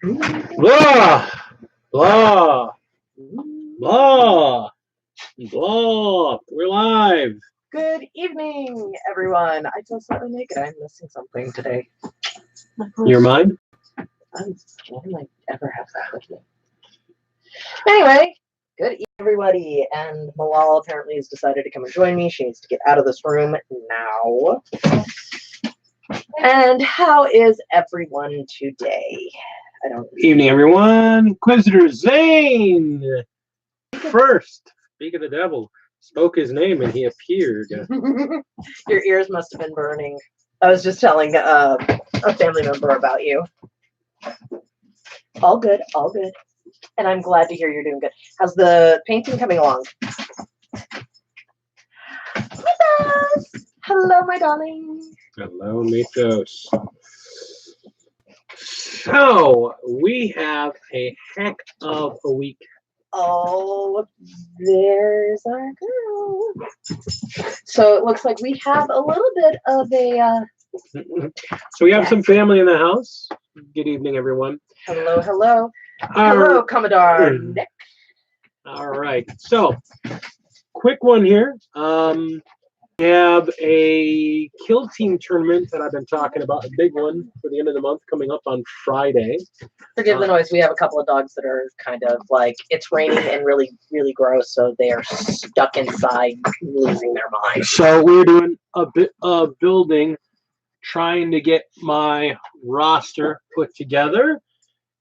Blah, blah, blah, blah. We're live. Good evening, everyone. I feel slightly naked. I'm missing something today. Your mind? Why did I ever have that with me? Anyway, good evening, everybody. And Malal apparently has decided to come and join me. She needs to get out of this room now. And how is everyone today? Evening, everyone. Inquisitor Zane. First, speak of the devil, spoke his name and he appeared. Your ears must have been burning. I was just telling a family member about you. All good, all good. And I'm glad to hear you're doing good. How's the painting coming along? Mythos! Hello, my darling. Hello, Mythos. So, we have a heck of a week. Oh, there's our girl. So it looks like we have a little bit of a... So we have some family in the house. Good evening, everyone. Hello, hello. Hello, Commodore Nick. All right. So, quick one here. We have a kill team tournament that I've been talking about, a big one for the end of the month coming up on Friday. Forgive the noise. We have a couple of dogs that are kind of like, it's raining and really, really gross, so they are stuck inside, losing their minds. So we're doing a bit of building, trying to get my roster put together,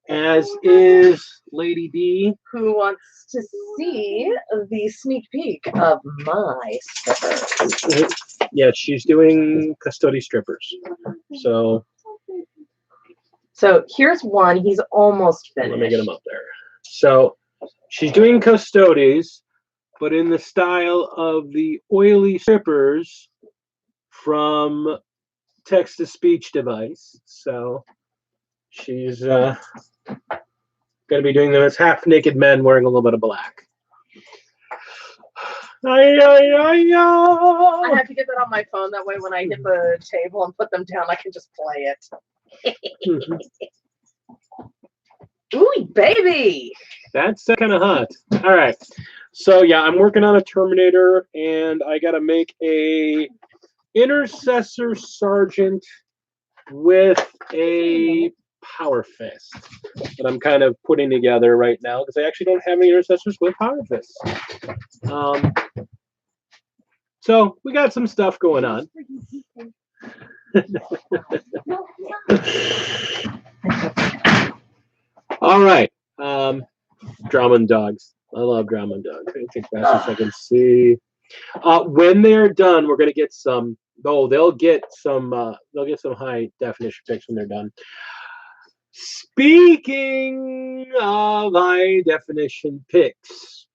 as is Lady D, who wants to see the sneak peek of my strippers. Yeah, she's doing custody strippers. So here's one. He's almost finished. Let me get him up there. So she's doing custodies, but in the style of the oily strippers from text-to-speech device. So she's going to be doing them as half-naked men wearing a little bit of black. I have to get that on my phone. That way when I hit the table and put them down, I can just play it. Ooh, baby! That's kind of hot. All right. So, yeah, I'm working on a Terminator, and I got to make a Intercessor Sergeant with a Power Fist that I'm kind of putting together right now because I actually don't have any Intercessors with Power Fists. So we got some stuff going on. All right. Drummond dogs. I love Drummond dogs. I think fast as I can see. When they're done, we're gonna get some. Oh, they'll get some high definition pics when they're done. Speaking of high definition pics,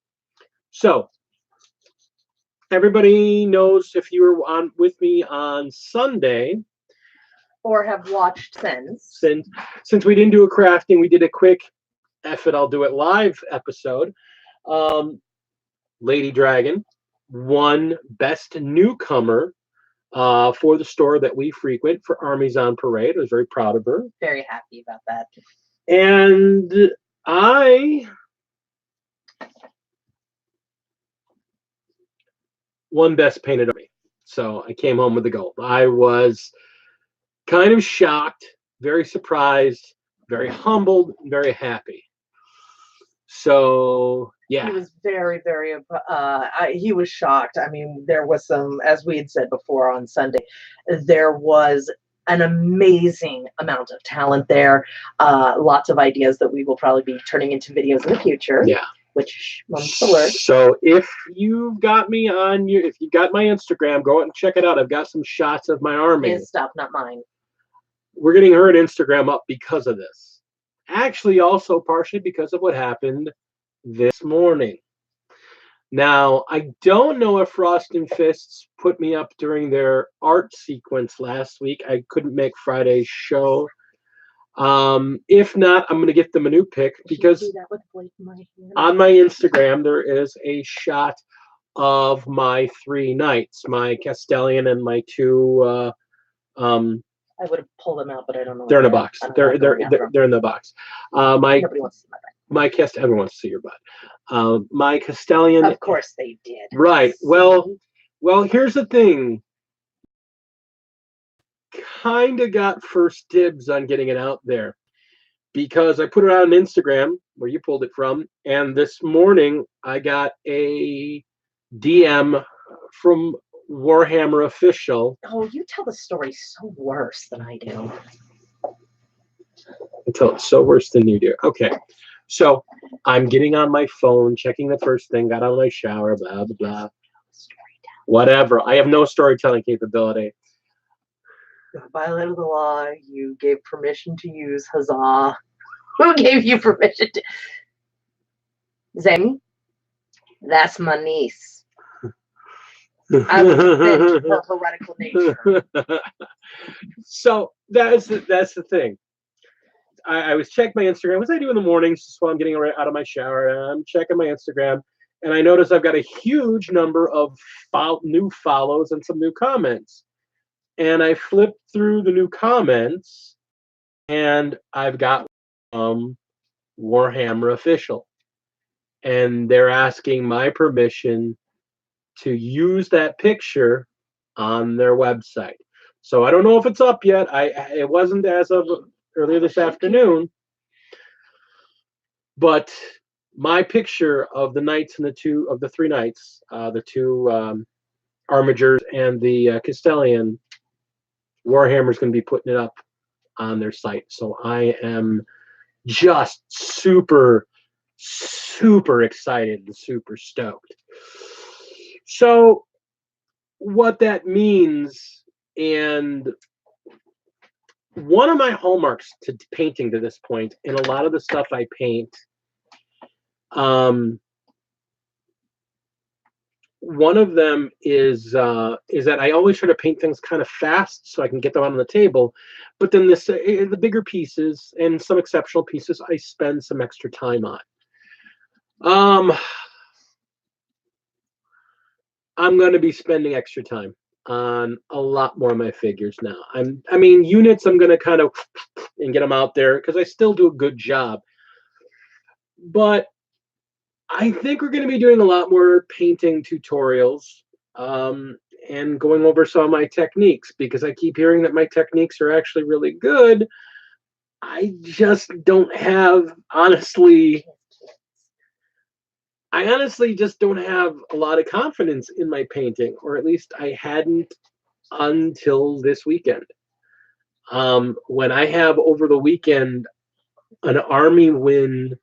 so everybody knows if you were on with me on Sunday, or have watched since we didn't do a crafting, we did a quick F it, I'll do it live episode. Lady Dragon won Best Newcomer for the store that we frequent for Armies on Parade. I was very proud of her. Very happy about that. And I won Best Painted Army. So I came home with the gold. I was kind of shocked, very surprised, very humbled, very happy. So, yeah. He was very, very, he was shocked. I mean, there was some, as we had said before on Sunday, there was an amazing amount of talent there. Lots of ideas that we will probably be turning into videos in the future. Yeah. Which month's alert. So if you've got me on if you got my Instagram, go out and check it out. I've got some shots of my army. His stuff, not mine. We're getting her Instagram up because of this. Actually, also partially because of what happened this morning. Now, I don't know if Frost and Fists put me up during their art sequence last week. I couldn't make Friday's show. If not, I'm going to get them a new pic because on my Instagram there is a shot of my 3 knights, my Castellan and my 2 I would have pulled them out, but I don't know. They're in a where. box. I'm They're not going after 'em. they're in the box. My Nobody wants to see my butt. everyone wants to see your butt. My Castellan. Of course they did. Right. Well, here's the thing. Kind of got first dibs on getting it out there because I put it on Instagram where you pulled it from, and this morning I got a DM from Warhammer Official. Oh, you tell the story so worse than I do. Until it's so worse than you do. Okay. So I'm getting on my phone, checking the first thing, got out of my shower, blah, blah, blah. Whatever. I have no storytelling capability. You violated the law. You gave permission to use Huzzah. Who gave you permission to? Zemi? That's my niece. I was convinced her heretical nature. So that's the thing. I was checking my Instagram. What I do in the mornings just while I'm getting out of my shower. I'm checking my Instagram, and I notice I've got a huge number of new follows and some new comments. And I flipped through the new comments, and I've got Warhammer Official, and they're asking my permission to use that picture on their website. So I don't know if it's up yet. It wasn't as of earlier this afternoon, but my picture of the knights and the three knights, the two Armigers and the Castellan, Warhammer's going to be putting it up on their site. So I am just super, super excited and super stoked. So what that means, and one of my hallmarks to painting to this point, and a lot of the stuff I paint, one of them is that I always try to paint things kind of fast so I can get them on the table, but then the bigger pieces and some exceptional pieces I spend some extra time on. I'm going to be spending extra time on a lot more of my figures now. I mean, units I'm going to kind of and get them out there because I still do a good job. But I think we're going to be doing a lot more painting tutorials and going over some of my techniques because I keep hearing that my techniques are actually really good. I just don't have, I honestly just don't have a lot of confidence in my painting, or at least I hadn't until this weekend. When I have over the weekend an army win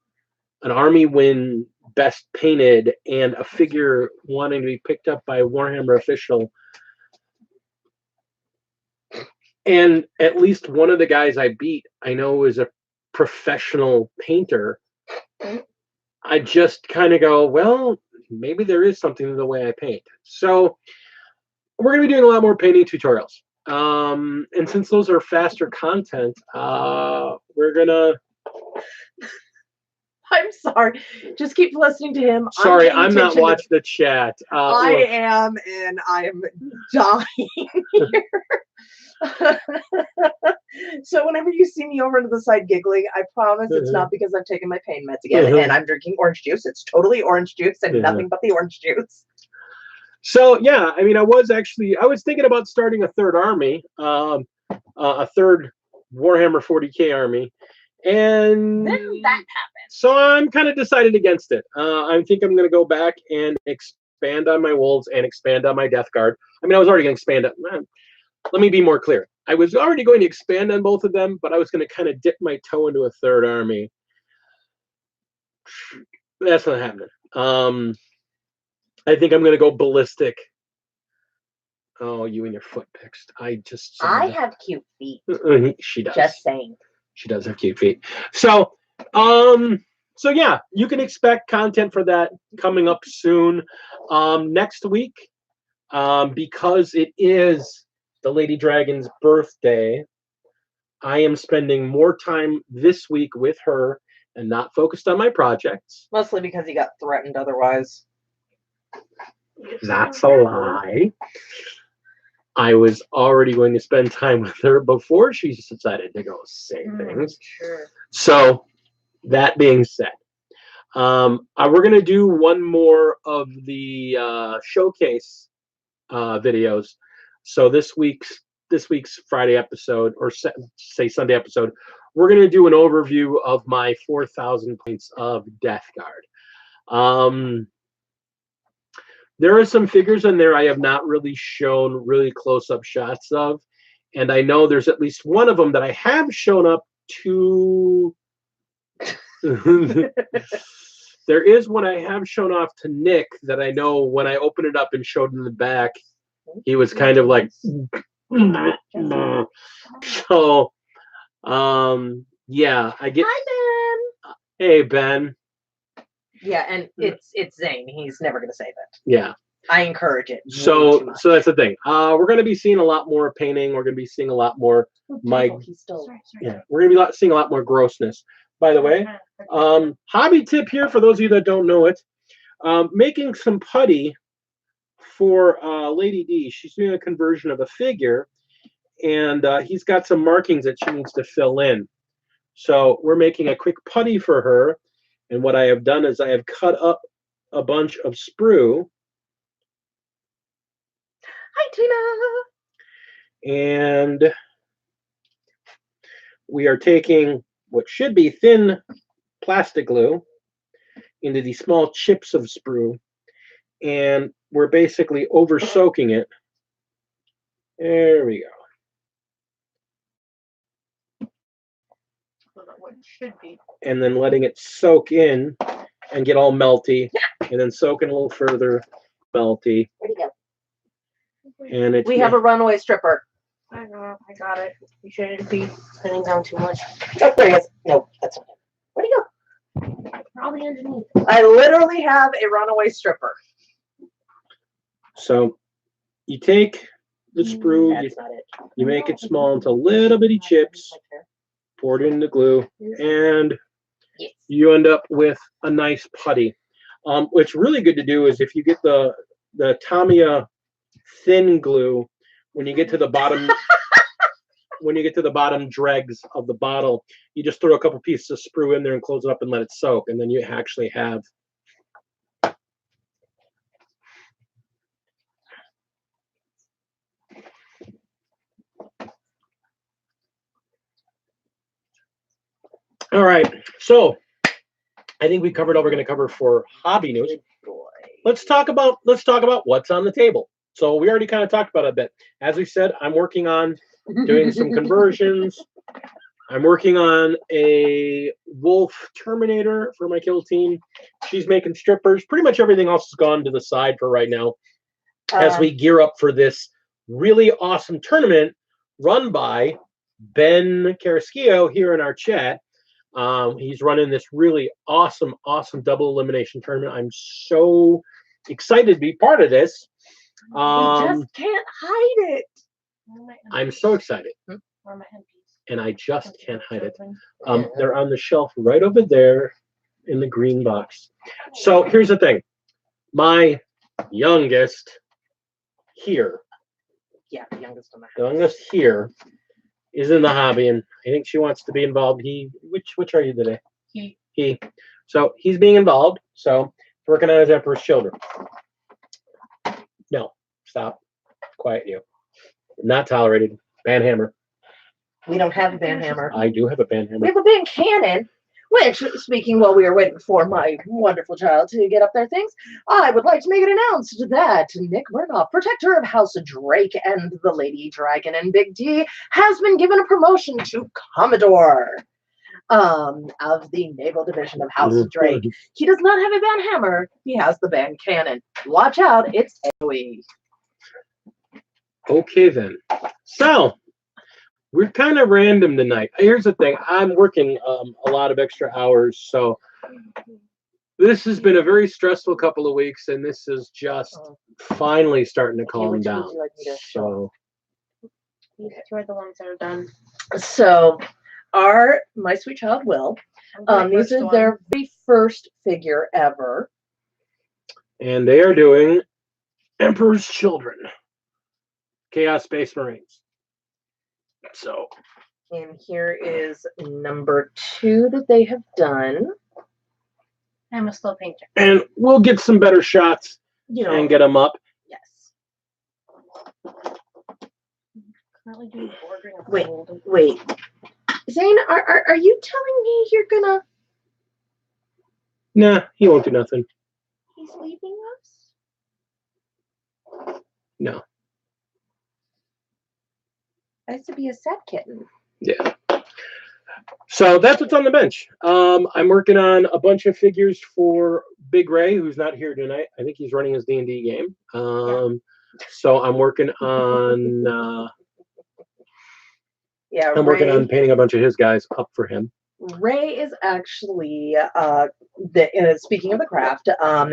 best painted and a figure wanting to be picked up by Warhammer Official, and at least one of the guys I beat I know is a professional painter, I just kind of go, well, maybe there is something to the way I paint. So we're going to be doing a lot more painting tutorials. And since those are faster content, we're going to... I'm sorry. Just keep listening to him. Sorry, I'm not watching the chat. I am, and I am dying here. So whenever you see me over to the side giggling, I promise it's not because I've taken my pain meds again and I'm drinking orange juice. It's totally orange juice and nothing but the orange juice. So yeah, I mean, I was thinking about starting a third army, a third Warhammer 40K army, and then that happened. So I'm kind of decided against it. I think I'm going to go back and expand on my wolves and expand on my Death Guard. I mean, I was already going to expand it. Let me be more clear. I was already going to expand on both of them, but I was going to kind of dip my toe into a third army. That's not happening. I think I'm going to go ballistic. Oh, you and your foot picks. I have cute feet. She does. Just saying. She does have cute feet. So yeah, you can expect content for that coming up soon. Next week, because it is the Lady Dragon's birthday, I am spending more time this week with her and not focused on my projects. Mostly because he got threatened otherwise. That's a lie. I was already going to spend time with her before she decided to go say things. Sure. So, that being said, we're going to do one more of the showcase videos. So this week's Friday episode, or say Sunday episode, we're going to do an overview of my 4,000 points of Death Guard. There are some figures in there I have not really shown really close-up shots of, and I know there's at least one of them that I have shown up to. There is one I have shown off to Nick that I know when I opened it up and showed him the back, he was kind of like, so, yeah, I get. Hi, Ben. Hey, Ben. Yeah, and it's Zane. He's never going to say that. Yeah. I encourage it. So that's the thing. We're going to be seeing a lot more painting. We're going to be seeing a lot more yeah. We're going to be seeing a lot more grossness. By the way, hobby tip here for those of you that don't know it: making some putty for Lady D. She's doing a conversion of a figure, and he's got some markings that she needs to fill in. So we're making a quick putty for her, and what I have done is I have cut up a bunch of sprue. Hi, Tina. And we are taking what should be thin plastic glue into these small chips of sprue, and we're basically over soaking it. There we go. What should be. And then letting it soak in and get all melty, and then soak in a little further, melty. Where'd he go? And it's We have a runaway stripper. I know, I got it. You shouldn't be putting down too much. Oh, there he is. No, that's not him. Where'd he go? Probably underneath. I literally have a runaway stripper. So you take the sprue, That's not it. you make it small into little bitty chips, pour it in the glue, and you end up with a nice putty. What's really good to do is if you get the Tamiya thin glue, when you get to the bottom, when you get to the bottom dregs of the bottle, you just throw a couple pieces of sprue in there and close it up and let it soak, and then you actually have. All right, so I think we covered all we're going to cover for hobby news. Let's talk about what's on the table. So we already kind of talked about it a bit. As we said, I'm working on doing some conversions. I'm working on a Wolf Terminator for my kill team. She's making strippers. Pretty much everything else has gone to the side for right now as we gear up for this really awesome tournament run by Ben Carrasquillo here in our chat. He's running this really awesome double elimination tournament. I'm so excited to be part of this. We just can't hide it. I'm so excited. And I just can't hide it. They're on the shelf right over there in the green box. So here's the thing. My youngest here. Yeah, the youngest on the The youngest here is in the hobby, and I think she wants to be involved. Which are you today? He. So he's being involved. So working on his Emperor's Children. No, stop. Quiet you. Not tolerated. Banhammer. We don't have a banhammer. I do have a banhammer. We have a band cannon, which, speaking while we are waiting for my wonderful child to get up their things, I would like to make it announced that Nick Murdoch, protector of House Drake and the Lady Dragon and Big D, has been given a promotion to Commodore of the Naval Division of House Drake. He does not have a banhammer. He has the band cannon. Watch out, it's AoE. Okay, then. So, we're kind of random tonight. Here's the thing. I'm working a lot of extra hours, so this has been a very stressful couple of weeks, and this is just finally starting to calm down. So, These two are the ones that are done. So, My Sweet Child Will, this is their very first figure ever. And they are doing Emperor's Children. Chaos Space Marines. So, And here is number 2 that they have done. I'm a slow painter. and we'll get some better shots You know, and get them up. yes. Currently doing bordering of Wait. gold. Wait, Zane, are you telling me you're gonna? Nah, he won't do nothing. He's leaving us. No. I used to be a sad kitten. Yeah. So that's what's on the bench. I'm working on a bunch of figures for Big Ray, who's not here tonight. I think he's running his D&D game. So I'm working on Yeah, I'm working on painting a bunch of his guys up for him. Ray is actually speaking of the craft,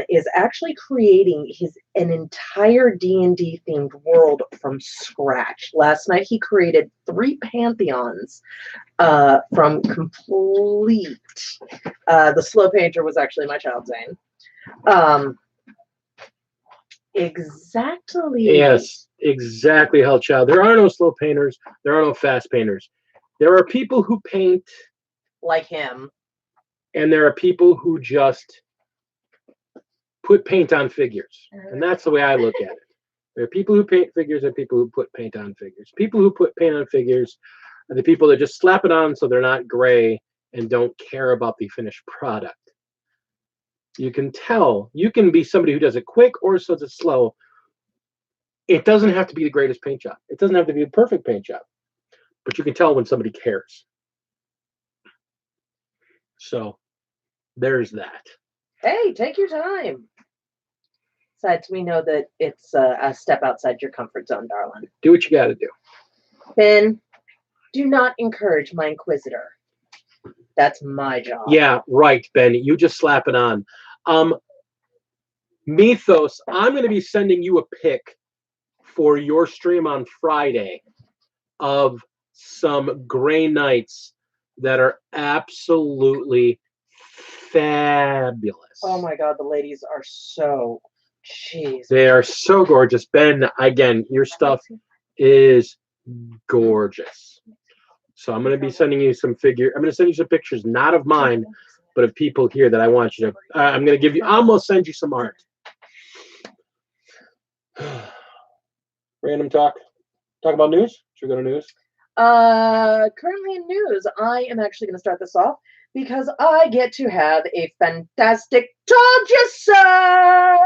is actually creating an entire D&D themed world from scratch. Last night he created 3 pantheons from complete. The slow painter was actually my child, Zane. Exactly. Yes, exactly, Hellchild. There are no slow painters. There are no fast painters. There are people who paint, Like him. and there are people who just put paint on figures. And that's the way I look at it. There are people who paint figures and people who put paint on figures. People who put paint on figures are the people that just slap it on so they're not gray and don't care about the finished product. You can tell. You can be somebody who does it quick or does it slow. It doesn't have to be the greatest paint job. It doesn't have to be a perfect paint job. But you can tell when somebody cares. So there's that. Hey, take your time. Besides, we know that it's a step outside your comfort zone, darling. Do what you got to do. Ben, do not encourage my inquisitor. That's my job. Yeah, right, Ben. You just slap it on. Mythos, I'm going to be sending you a pic for your stream on Friday of some Grey Knights that are absolutely fabulous. Oh my God, the ladies are so, jeez. They are so gorgeous. Ben, again, your stuff is gorgeous. So I'm going to be sending you some I'm going to send you some pictures, not of mine, but of people here that I want you to. I'm going to give you. I'm going to send you some art. Random talk. Talk about news. Should we go to news? Currently in news, I am actually going to start this off because I get to have a fantastic told you so.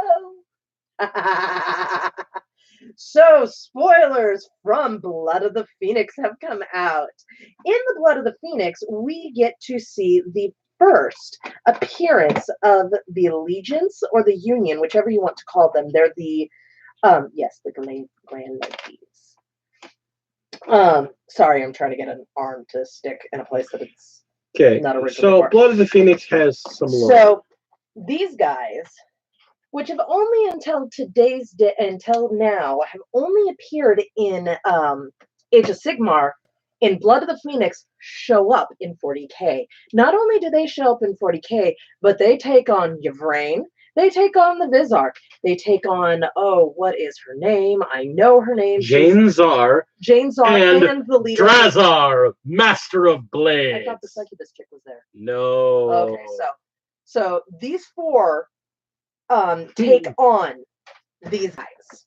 So, spoilers from Blood of the Phoenix have come out. In the Blood of the Phoenix, we get to see the first appearance of the Allegiance or the Union, whichever you want to call them. They're the, yes, the Grand Ladies. Sorry, I'm trying to get an arm to stick in a place that it's Okay. not originally So for. Blood of the Phoenix has some lore. So, these guys, which have only until now have only appeared in Age of Sigmar, in Blood of the Phoenix show up in 40k. Not only do they show up in 40k, but they take on Yvraine, they take on the Vizark, they take on, oh, what is her name? I know her name. Jane Czar and the leader. Drazar, Master of Blades. I thought the succubus chick was there. No. Okay, so these 4 take on these guys.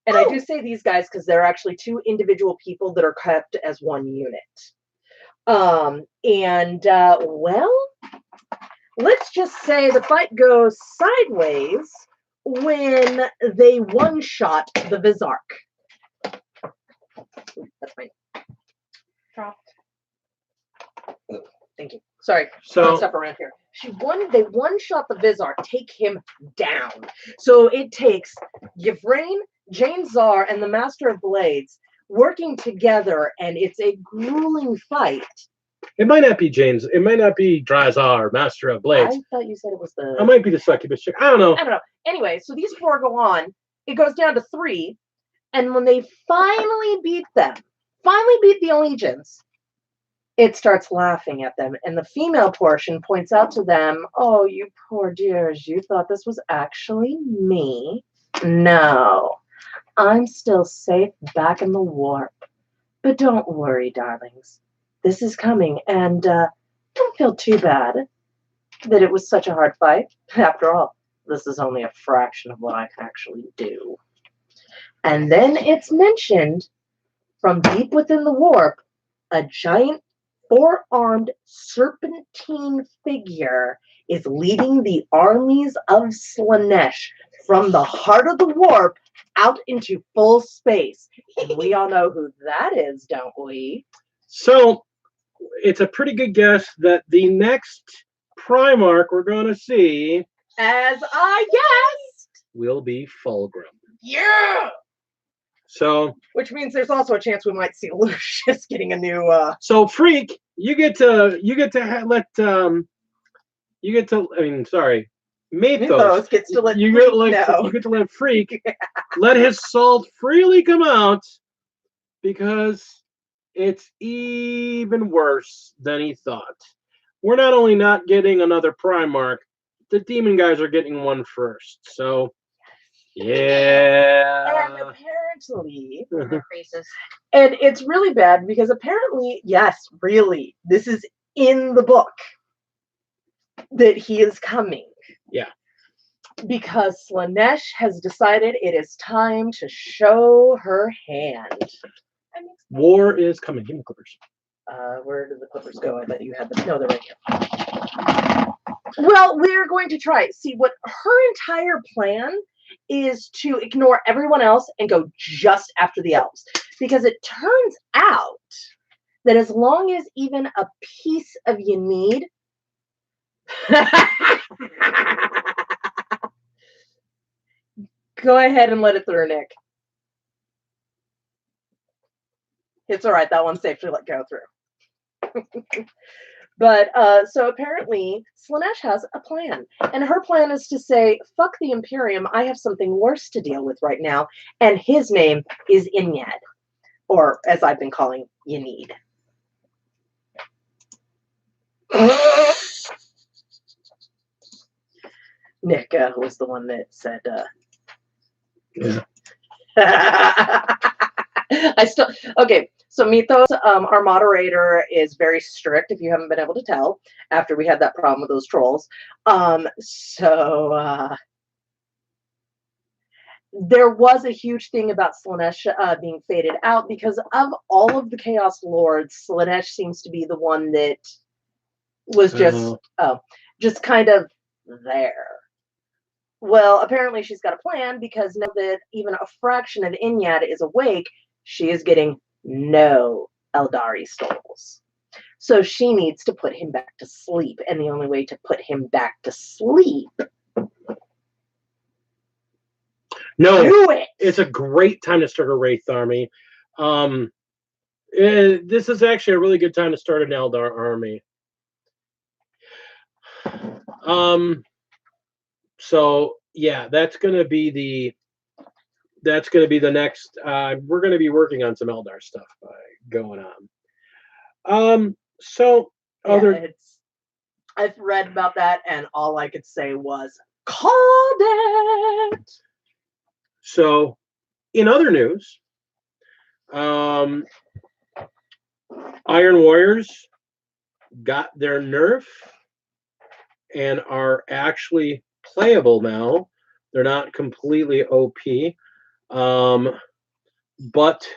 And I do say these guys because they're actually 2 individual people that are kept as one unit. Well, let's just say the fight goes sideways when they one-shot the Vizark. That's fine. Dropped. Thank you. Sorry, So stuff around here. They one-shot the Vizark, take him down. So it takes Yvraine, Jane Czar, and the Master of Blades working together, and it's a grueling fight. it might not be Jane's. It might not be Drazar, Master of Blades. I thought you said it was the. It might be the succubus chick. I don't know. Anyway, so these 4 go on. It goes down to 3, and when they finally beat the Allegiance, it starts laughing at them, and the female portion points out to them, oh, you poor dears, you thought this was actually me? No, I'm still safe back in the warp. But don't worry, darlings. This is coming, and don't feel too bad that it was such a hard fight. After all, this is only a fraction of what I can actually do. And then it's mentioned from deep within the warp, a giant four-armed serpentine figure is leading the armies of Slaanesh from the heart of the warp out into full space. And we all know who that is, don't we? So it's a pretty good guess that the next Primarch we're going to see, as I guessed, will be Fulgrim. Yeah! So, which means there's also a chance we might see Lucius getting a new. So Freak, you get to let Mythos gets to let you Freak get know. you get to let Freak let his salt freely come out, because it's even worse than he thought. We're not only not getting another Primarch, the demon guys are getting one first. So, yeah. And apparently, Their faces. and it's really bad because apparently, yes, really, this is in the book that he is coming. Yeah. Because Slaanesh has decided it is time to show her hand. War is coming. Give me clippers. Where did the clippers go? I bet you had them. No, they're right here. Well, we're going to try. See, what her entire plan is to ignore everyone else and go just after the elves. Because it turns out that as long as even a piece of you need. Go ahead and let it through, Nick. It's all right. That one's safe to let go through. But so apparently Slaanesh has a plan, and her plan is to say, fuck the Imperium, I have something worse to deal with right now, and his name is Inyad, or as I've been calling, Yanid. Nick was the one that said Yeah. I still okay. So Mythos, our moderator, is very strict. If you haven't been able to tell, after we had that problem with those trolls, there was a huge thing about Slaanesh being faded out because of all of the Chaos Lords. Slaanesh seems to be the one that was just kind of there. Well, apparently she's got a plan because now that even a fraction of Inyad is awake, she is getting no Eldari souls. So she needs to put him back to sleep. And the only way to put him back to sleep. No, do it. It's a great time to start a Wraith army. This is actually a really good time to start an Eldar army. So yeah, that's gonna be the next. We're gonna be working on some Eldar stuff going on. So I've read about that, and all I could say was called it. So, in other news, Iron Warriors got their nerf and are actually playable now. They're not completely OP, but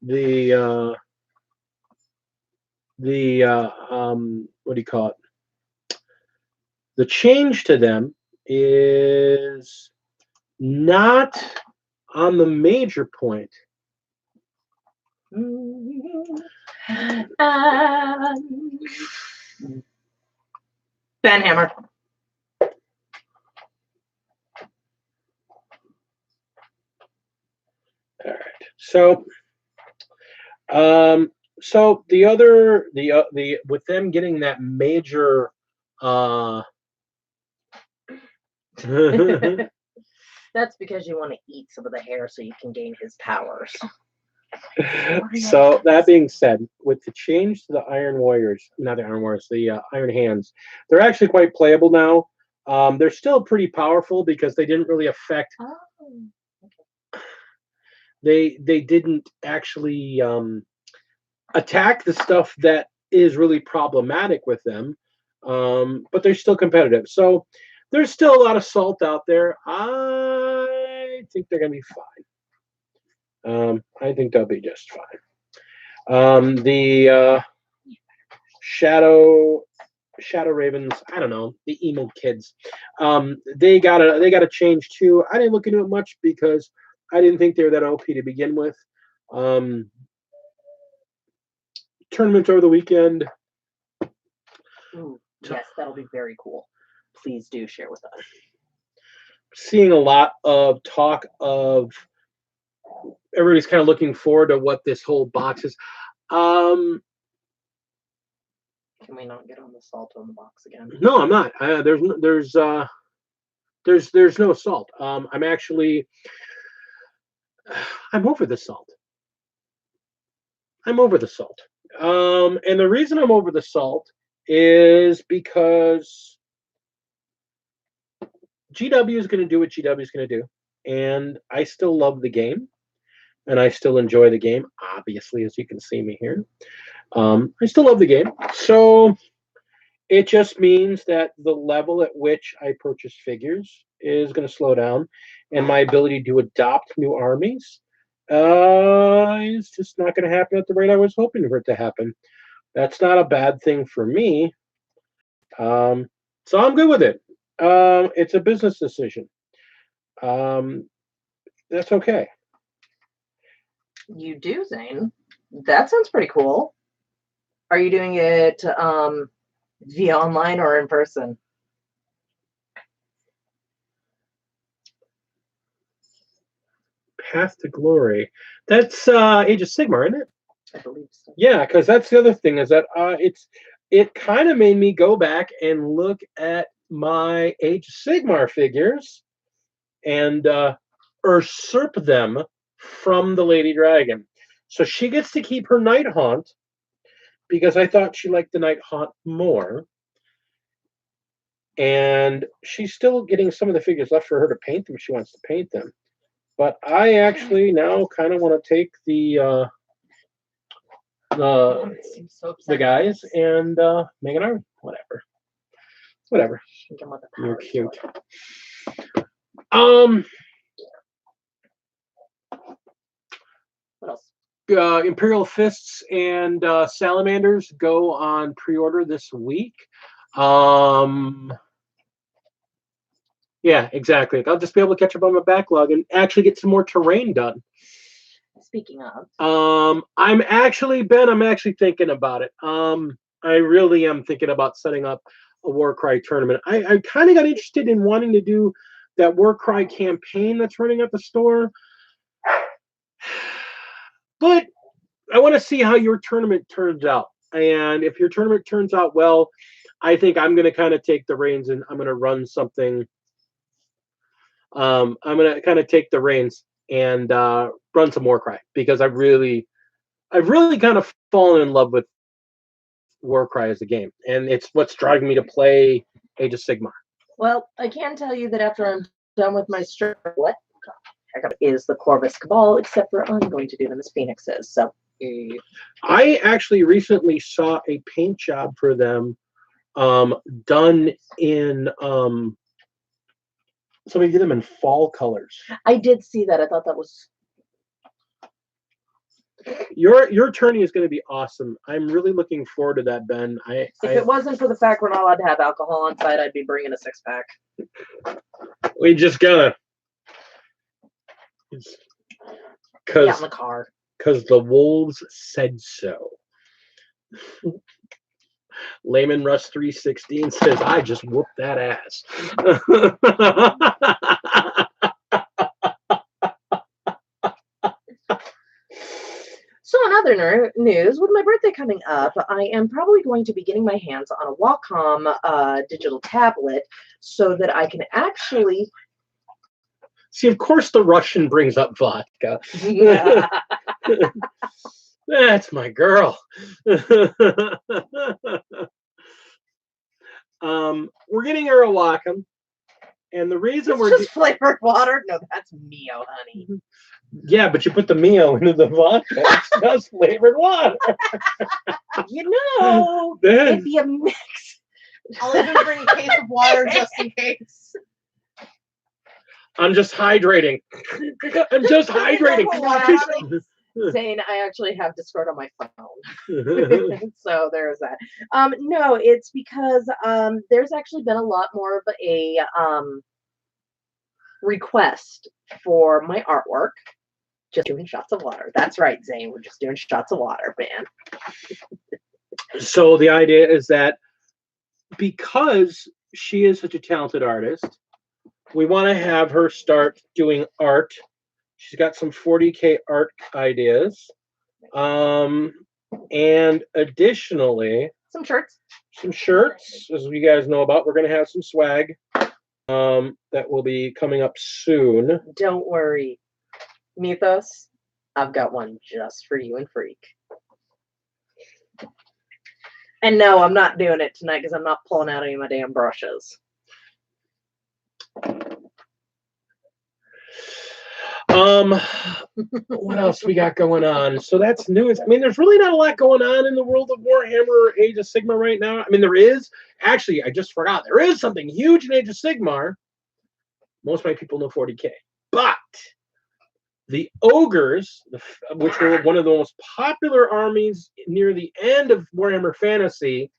the what do you call it? The change to them is not on the major point. Banhammer. All right. So, the with them getting that major, That's because you want to eat some of the hair so you can gain his powers. So that being said, with the change to the Iron Warriors, not the Iron Warriors, the Iron Hands, they're actually quite playable now. They're still pretty powerful because they didn't really affect They didn't actually attack the stuff that is really problematic with them, but they're still competitive. So there's still a lot of salt out there. I think they're going to be fine. I think they'll be just fine. The Shadow Ravens, I don't know, the emo kids. They got a change too. I didn't look into it much because I didn't think they were that OP to begin with. Tournament over the weekend. Ooh, yes, that'll be very cool. Please do share with us. Seeing a lot of talk of everybody's kind of looking forward to what this whole box is. Can we not get on the salt on the box again? No, I'm not. There's no salt. I'm over the salt. I'm over the salt. And the reason I'm over the salt is because GW is going to do what GW is going to do, and I still love the game, and I still enjoy the game. Obviously, as you can see me here, I still love the game. So it just means that the level at which I purchase figures is going to slow down, and my ability to adopt new armies is just not going to happen at the rate I was hoping for it to happen. That's not a bad thing for me. So I'm good with it. It's a business decision. That's okay. You do, Zane. That sounds pretty cool. Are you doing it via online or in person? Path to Glory. That's Age of Sigmar, isn't it? I believe so. Yeah, because that's the other thing is that it kind of made me go back and look at my Age of Sigmar figures and usurp them from the Lady Dragon. So she gets to keep her Night Haunt because I thought she liked the Night Haunt more. And she's still getting some of the figures left for her to paint them if she wants to paint them. But I actually now kind of want to take the guys and make an army. Whatever. You're cute. What else? Imperial Fists and Salamanders go on pre-order this week. Yeah, exactly. I'll just be able to catch up on my backlog and actually get some more terrain done. Speaking of, I'm actually thinking about it. I really am thinking about setting up a Warcry tournament. I kind of got interested in wanting to do that Warcry campaign that's running at the store, but I want to see how your tournament turns out. And if your tournament turns out well, I think I'm going to kind of take the reins and I'm going to run something. I'm going to kind of take the reins and run some Warcry because I've really kind of fallen in love with Warcry as a game, and it's what's driving me to play Age of Sigmar. Well, I can tell you that after I'm done with my what is the Corvus Cabal, except for I'm going to do them as Phoenixes. So I actually recently saw a paint job for them done in somebody did them in fall colors. I did see that. I thought that was your tourney is going to be awesome. I'm really looking forward to that, Ben. If it wasn't for the fact we're not allowed to have alcohol on site, I'd be bringing a 6-pack. We just gotta, Get in the car. Because the wolves said so. Layman Russ 316 says, "I just whooped that ass." So in other news, with my birthday coming up, I am probably going to be getting my hands on a Wacom digital tablet so that I can actually... See, of course the Russian brings up vodka. Yeah. That's my girl. We're getting her a Wacom. And the reason It's we're just flavored water. No, that's Mio, honey. yeah, but you put the Mio into the vodka. It's just flavored water. You know, Then it'd be a mix. I'll even bring a case of water just in case. I'm just hydrating. I'm just hydrating. Water. Zane, I actually have Discord on my phone. So there's that. No, it's because there's actually been a lot more of a request for my artwork. Just doing shots of water. That's right, Zane. We're just doing shots of water, man. So the idea is that because she is such a talented artist, we want to have her start doing art. She's got some 40K art ideas. And additionally, Some shirts. some shirts, as you guys know about. We're going to have some swag that will be coming up soon. Don't worry, Mythos. I've got one just for you and Freak. And no, I'm not doing it tonight because I'm not pulling out any of my damn brushes. What else we got going on? So that's news. I mean, there's really not a lot going on in the world of Warhammer or Age of Sigmar right now. I mean, there is. Actually, I just forgot. There is something huge in Age of Sigmar. Most of my people know 40K. But the Ogres, which were one of the most popular armies near the end of Warhammer Fantasy,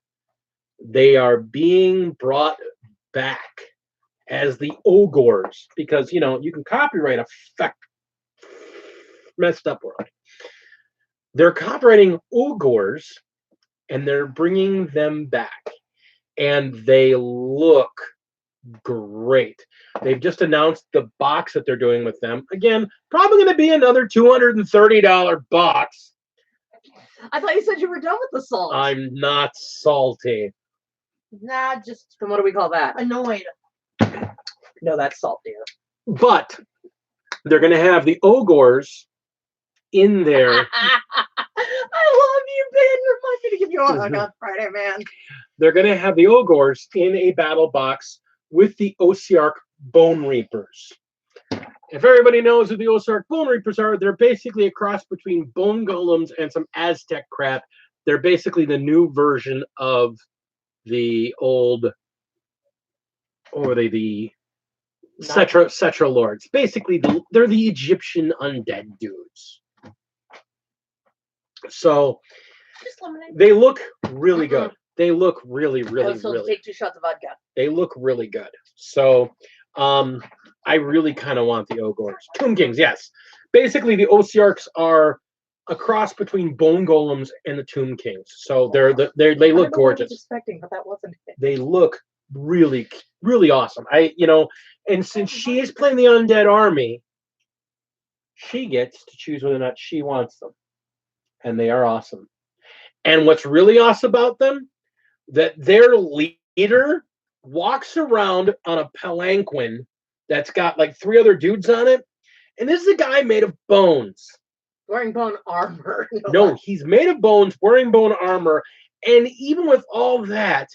they are being brought back as the Ogres. Because, you know, you can copyright a messed up world. They're copyrighting Ogres, and they're bringing them back. And they look great. They've just announced the box that they're doing with them. Again, probably going to be another $230 box. I thought you said you were done with the salt. I'm not salty. Nah, just Then what do we call that? annoyed. No, that's salt, dear. But they're going to have the Ogres in there. I love you, Ben. Remind me to give you a hug on Friday, man. They're going to have the Ogres in a battle box with the Osiark Bone Reapers. If everybody knows who the Osiark Bone Reapers are, they're basically a cross between bone golems and some Aztec crap. They're basically the new version of the old, or are they the Cetra Lords? Basically, they're the Egyptian undead dudes. So Just lemonade. they look really good. They look really, really, So really. take 2 shots of vodka. They look really good. So I really kind of want the Ogres. Tomb Kings, yes. Basically, the Osiarks are a cross between Bone Golems and the Tomb Kings. So they I look don't know what I was gorgeous. expecting, but that wasn't it. They look really, really awesome. And since she is playing the Undead Army, she gets to choose whether or not she wants them. And they are awesome. And what's really awesome about them, that their leader walks around on a palanquin that's got like 3 other dudes on it. And this is a guy made of bones. Wearing bone armor. No, he's made of bones, wearing bone armor. And even with all that,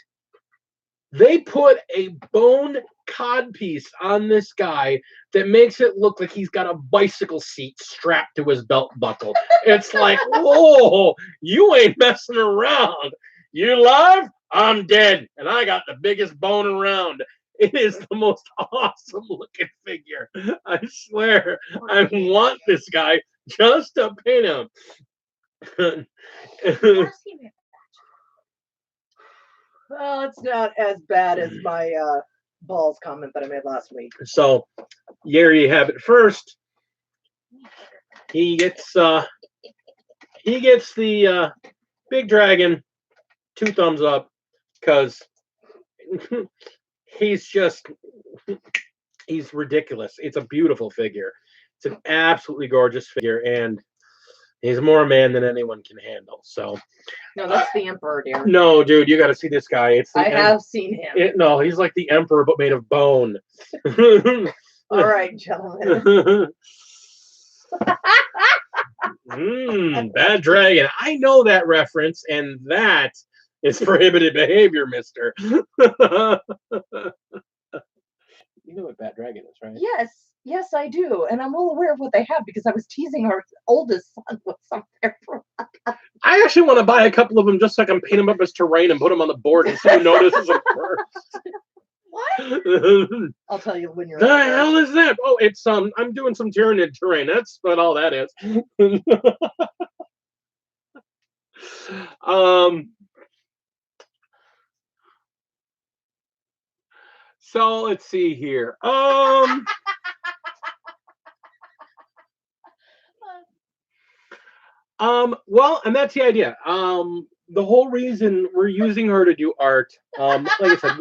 they put a bone codpiece on this guy that makes it look like he's got a bicycle seat strapped to his belt buckle. It's like, whoa, you ain't messing around. You live? I'm dead. And I got the biggest bone around. It is the most awesome looking figure. I swear, I want this guy just to pin him. Where's he made? Well, it's not as bad as my balls comment that I made last week. So, there you have it. First, he gets the big dragon 2 thumbs up because he's ridiculous. It's a beautiful figure. It's an absolutely gorgeous figure, and he's more a man than anyone can handle. So No, that's the Emperor, dear. no, dude, you got to see this guy. It's the I have seen him. no, he's like the Emperor but made of bone. All right, gentlemen. Bad dragon. I know that reference, and that is prohibited behavior, mister. You know what Bad Dragon is, right? Yes, I do, and I'm well aware of what they have because I was teasing our oldest son with some there for. I actually want to buy a couple of them just so I can paint them up as terrain and put them on the board and see who notices them first. What? I'll tell you when you're. The hell is that? Oh, it's I'm doing some Tyranid terrain. That's what all that is. So let's see here. Well, and that's the idea. The whole reason we're using her to do art, like I said,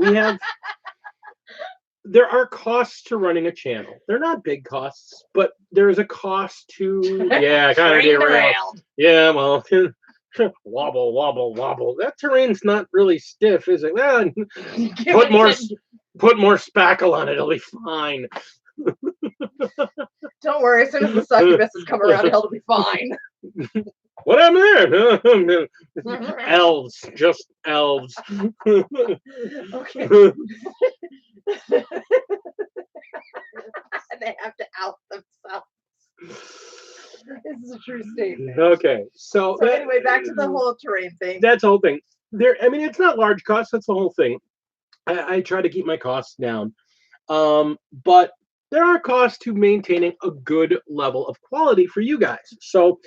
there are costs to running a channel. They're not big costs, but there's a cost to, kind of derailed. Yeah, well, wobble, wobble, wobble. That terrain's not really stiff, is it? Well, put more spackle on it, it'll be fine. Don't worry, as soon as the succubuses come around, it'll be fine. What happened there? Elves, just elves. Okay. They have to out themselves. This is a true statement. Okay, so anyway, back to the whole terrain thing. That's the whole thing. It's not large costs. That's the whole thing. I try to keep my costs down, but there are costs to maintaining a good level of quality for you guys. So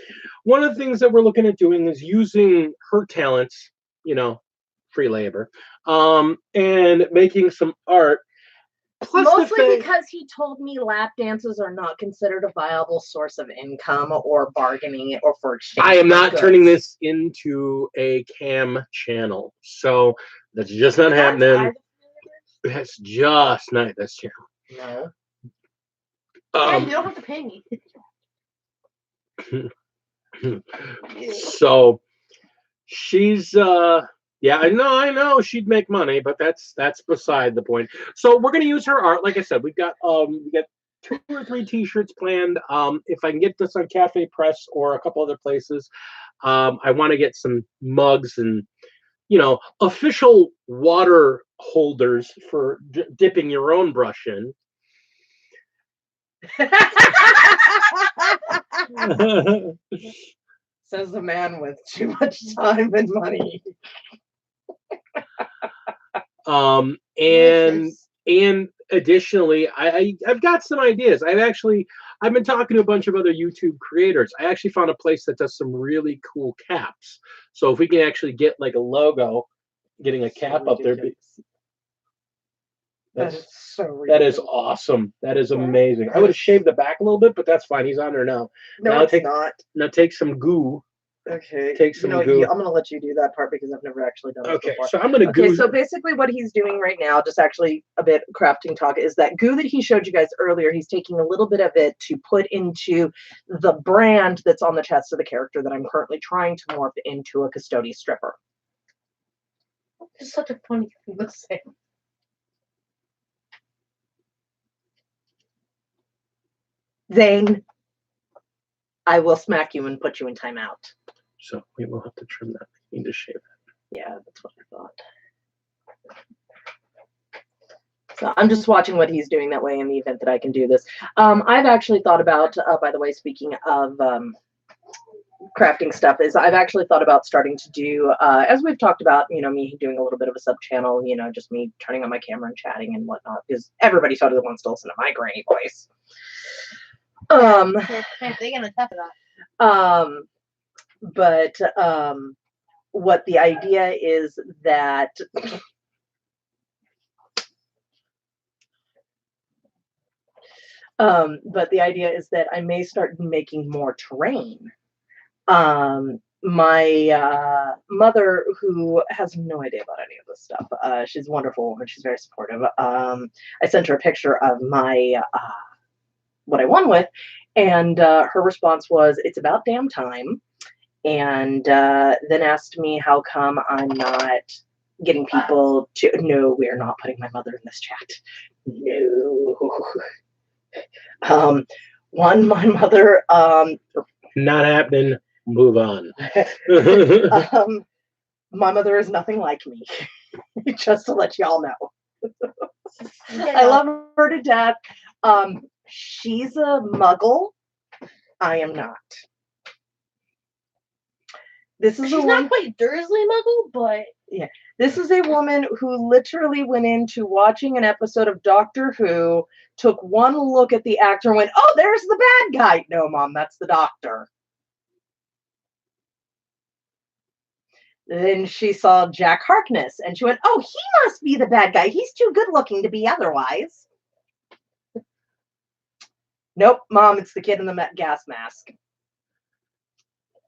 one of the things that we're looking at doing is using her talents, free labor, and making some art. Plus mostly because he told me lap dances are not considered a viable source of income or bargaining or for exchange. I am not turning this into a cam channel, so that's just not happening. That's just not this channel. No. You don't have to pay me. So she's I know she'd make money, but that's beside the point. So we're gonna use her art. Like I said, we got 2 or 3 t-shirts planned. If I can get this on Cafe Press or a couple other places, I want to get some mugs and official water holders for dipping your own brush in. Says the man with too much time and money. And additionally, I've got some ideas. I've been talking to a bunch of other YouTube creators. I actually found a place that does some really cool caps. So if we can actually get like a logo, getting a cap up there. That is so ridiculous. That is awesome. That is amazing. I would have shaved the back a little bit, but that's fine. He's on there now. No, it's not. Now take some goo. Okay. Take some goo. I'm going to let you do that part because I've never actually done this before. So I'm going to goo. Okay, so basically what he's doing right now, just actually a bit crafting talk, is that goo that he showed you guys earlier, he's taking a little bit of it to put into the brand that's on the chest of the character that I'm currently trying to morph into a Custodes stripper. It's such a funny thing to say. Zane, I will smack you and put you in timeout. So we will have to trim that. We need to shave it. Yeah, that's what I thought. So I'm just watching what he's doing that way in the event that I can do this. I've actually thought about, by the way, speaking of crafting stuff, is I've actually thought about starting to do, as we've talked about, me doing a little bit of a sub channel, just me turning on my camera and chatting and whatnot, because everybody totally wants to listen to my granny voice. They're gonna tap that. But what the idea is that I may start making more terrain. My mother, who has no idea about any of this stuff, she's a wonderful woman, she's very supportive. I sent her a picture of my what I won with, and her response was, "It's about damn time," and then asked me how come I'm not getting people to. No, we are not putting my mother in this chat. No. My mother. Not happening. Move on. My mother is nothing like me. Just to let y'all know. I love her to death. She's a muggle. I am not. This is She's a not quite Dursley Muggle, but This is a woman who literally went into watching an episode of Doctor Who, took one look at the actor and went, "Oh, there's the bad guy." No, Mom, that's the Doctor. Then she saw Jack Harkness and she went, "Oh, he must be the bad guy. He's too good looking to be otherwise." Nope, Mom, it's the kid in the gas mask.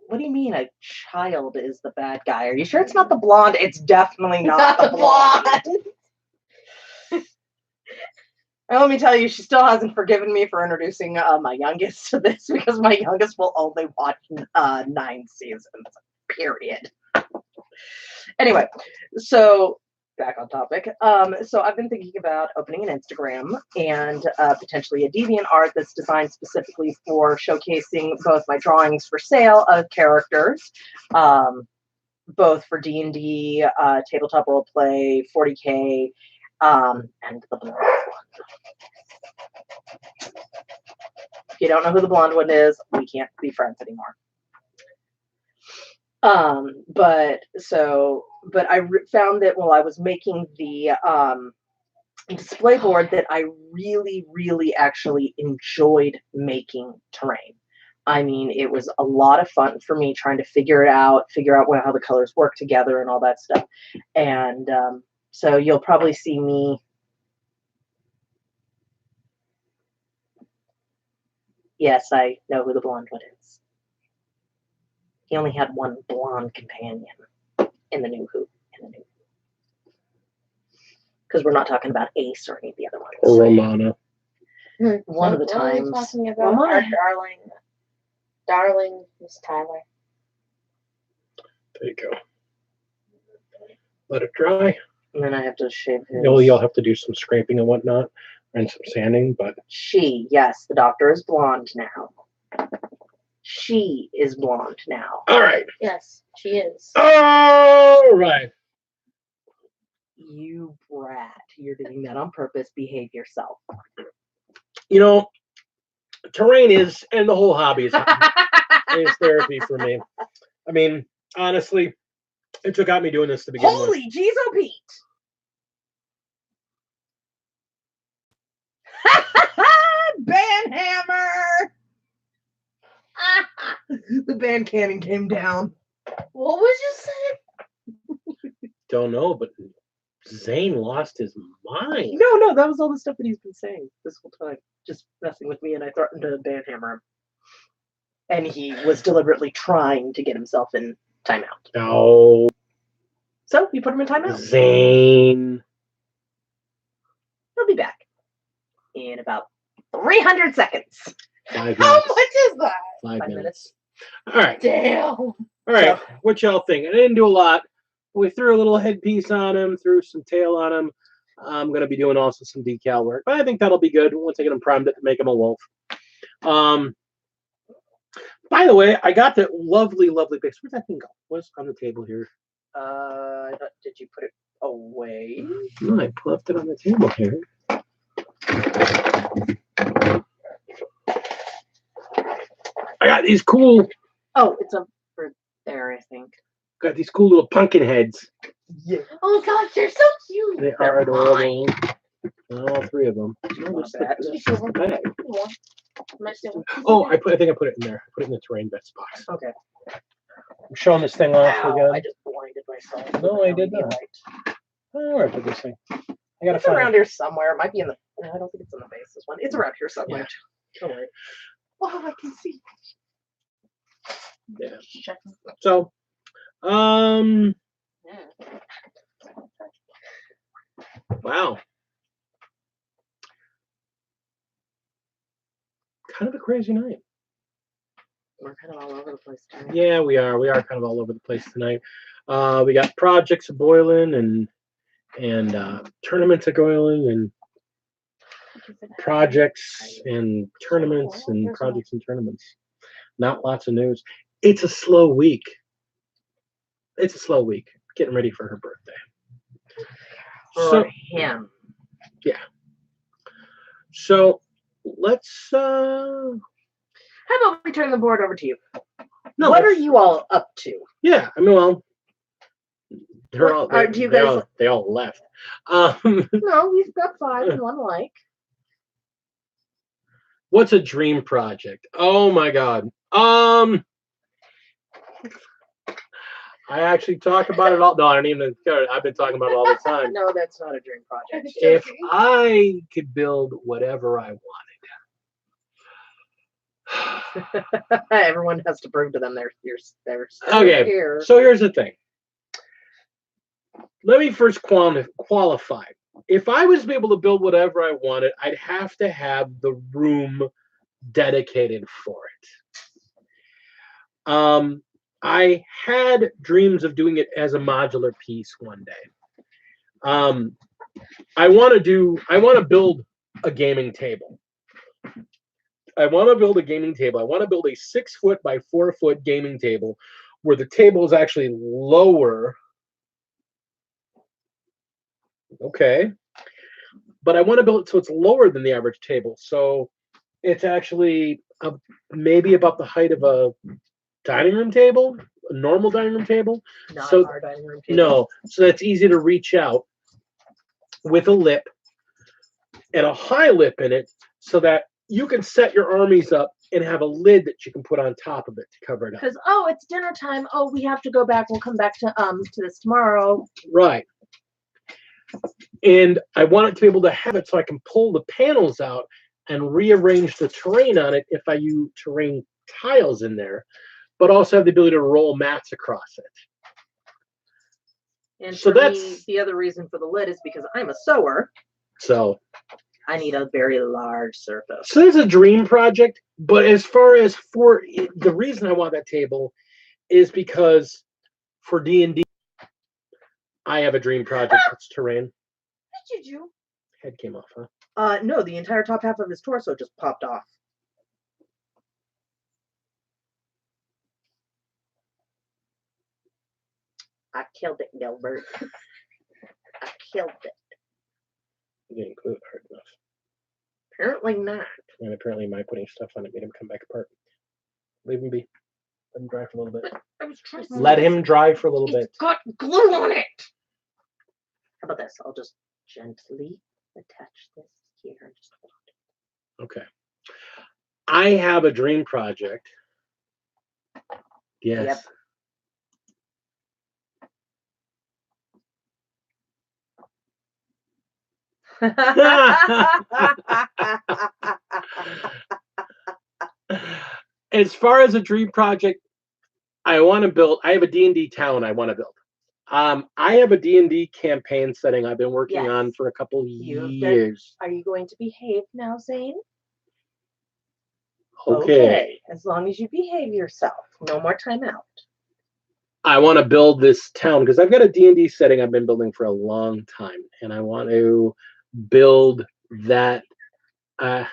What do you mean a child is the bad guy? Are you sure it's not the blonde? It's definitely not the blonde. And let me tell you, she still hasn't forgiven me for introducing my youngest to this because my youngest will only watch 9 seasons, period. Anyway, so back on topic. So I've been thinking about opening an Instagram and potentially a DeviantArt that's designed specifically for showcasing both my drawings for sale of characters, both for D&D, tabletop roleplay, 40K, and the blonde one. If you don't know who the blonde one is, we can't be friends anymore. But I found that while I was making the display board that I really, really actually enjoyed making terrain. I mean, it was a lot of fun for me trying to figure out how the colors work together and all that stuff. And so you'll probably see me. Yes, I know who the blonde one is. He only had one blonde companion in the new Who. Because we're not talking about Ace or any of the other ones. Or Romana. One of the what are you times. talking about? Romana. Our darling Miss Tyler. There you go. Let it dry. And then I have to shave his. You'll have to do some scraping and whatnot and some sanding, but Yes, the doctor is blonde now. She is blonde now. all right. Yes, she is. All right. You brat. You're doing that on purpose. Behave yourself. You know, terrain is, and the whole hobby is therapy for me. I mean, honestly, it's what got me doing this to begin with. Holy jeez, oh Pete. Banhammer! The band cannon came down. What was you saying? Don't know, but Zane lost his mind. No, that was all the stuff that he's been saying this whole time. Just messing with me, and I threatened to banhammer him. And he was deliberately trying to get himself in timeout. No. So we put him in timeout. Zane. He'll be back in about 300 seconds. 5 How minutes. much is that? 5 5 minutes. All right. Damn. All right. So- What y'all think? I didn't do a lot. We threw a little headpiece on him, threw some tail on him. I'm going to be doing also some decal work, but I think that'll be good once I get him primed to make him a wolf. By the way, I got that lovely, lovely picture. Where'd that thing go? What's on the table here? Did you put it away? No, I left it on the table here. I got these cool, Oh, it's over there, I think. little pumpkin heads. Yeah. Oh gosh, they're so cute. They They're are adorable. All 3 of them. Love that. Let me see one. Bag. One. Am I still- Oh, I think I put it in there. I put it in the terrain bets box. Okay. I'm showing this thing off Ow, again. I just blinded myself. No, I did LED not. light. Where I put this thing? I gotta It's find around it. here somewhere. It might be in the. No, I don't think it's in the base. This one. It's around here somewhere. Don't worry. Oh, I can see. Yeah. Checking. So, wow. Kind of a crazy night. We're kind of all over the place tonight. Yeah, we are. We are kind of all over the place tonight. We got projects boiling and tournaments are going and projects and tournaments and projects and tournaments. Not lots of news. It's a slow week. Getting ready for her birthday. For So him. So let's How about we turn the board over to you? no, What are let's- you all up to? Yeah, I mean, well, they're all Do you guys? they all left. No, we've got 5 and 1 like. What's a dream project? Oh my god. I actually talk about it all. No, I don't even care. I've been talking about it all the time. No, that's not a dream project. If I could build whatever I wanted. Everyone has to prove to them they're Okay, here. so here's the thing. Let me first qualify. If I was able to build whatever I wanted, I'd have to have the room dedicated for it. I had dreams of doing it as a modular piece one day. I want to build a gaming table. I want to build a gaming table. I want to build a 6-foot by 4-foot gaming table where the table is actually lower. Okay. But I want to build it so it's lower than the average table. So it's actually maybe about the height of a dining room table, a normal dining room table. Not So- our dining room table. No. So that's easy to reach out with a lip and a high lip in it so that you can set your armies up and have a lid that you can put on top of it to cover it up. Because it's dinner time. Oh, we have to go back. We'll come back to this tomorrow. Right. And I want it to be able to have it so I can pull the panels out and rearrange the terrain on it if I use terrain tiles in there, but also have the ability to roll mats across it. And So for me, that's- the other reason for the lid is because I'm a sewer. So I need a very large surface. So it's a dream project, but as far as for the reason I want that table is because for D&D, I have a dream project that's terrain. What did you do? Head came off, huh? No, the entire top half of his torso just popped off. I killed it, Gilbert. I killed it. You didn't glue it hard enough. Apparently not. And apparently my putting stuff on it made him come back apart. Leave him be. Let him dry for a little bit. I was trying to Let him dry for a little bit. It's got glue on it. How about this? I'll just gently attach this here. Just hold on. Okay. I have a dream project. Yes. Yep. As far as a dream project, I want to build. I have a D&D town I want to build. I have a D&D campaign setting I've been working Yes. on for a couple You've been- years. Are you going to behave now, Zane? Okay. As long as you behave yourself. No more timeout. I want to build this town because I've got a D&D setting I've been building for a long time, and I want to build that. I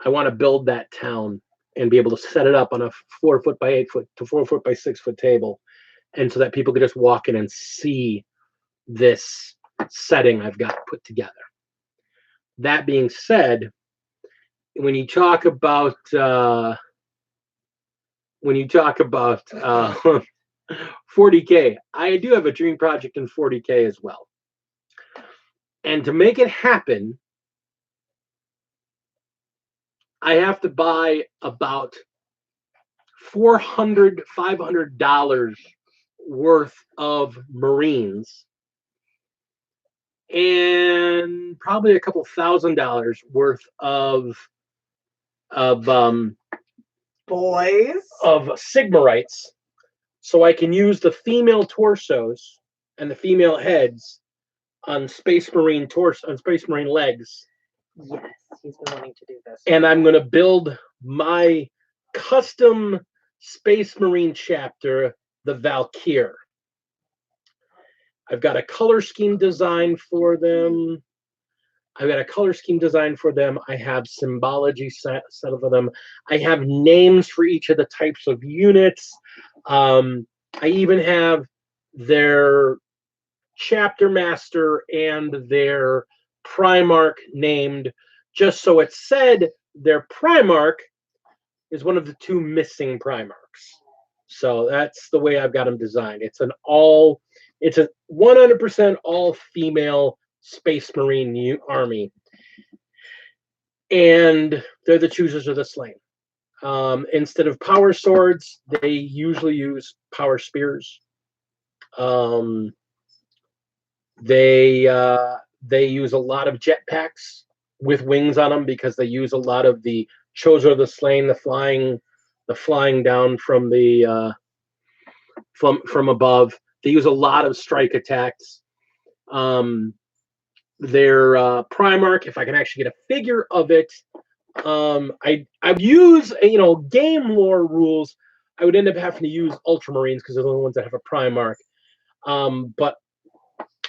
want to build that town and be able to set it up on a 4-foot by 8-foot to 4-foot by 6-foot table, and so that people could just walk in and see this setting I've got put together. That being said, when you talk about 40K, I do have a dream project in 40K as well. And to make it happen, I have to buy about $400-$500 worth of Marines and probably a couple $1,000 worth of Boys. Sigmarites, so I can use the female torsos and the female heads on Space Marine legs. Yes, he's been wanting to do this. And I'm going to build my custom Space Marine chapter, the Valkyr. I've got a color scheme design for them. I have symbology set for them. I have names for each of the types of units. I even have their chapter master and their Primarch named just so it said their Primarch is one of the 2 missing Primarchs. So that's the way I've got them designed. It's a 100% all female Space Marine army, and they're the choosers of the slain. Instead of power swords, they usually use power spears. They use a lot of jetpacks with wings on them because they use a lot of the chosen of the slain, the flying down from the from above. They use a lot of strike attacks. Their Primarch, if I can actually get a figure of it, I'd use game lore rules. I would end up having to use Ultramarines because they're the only ones that have a Primarch. But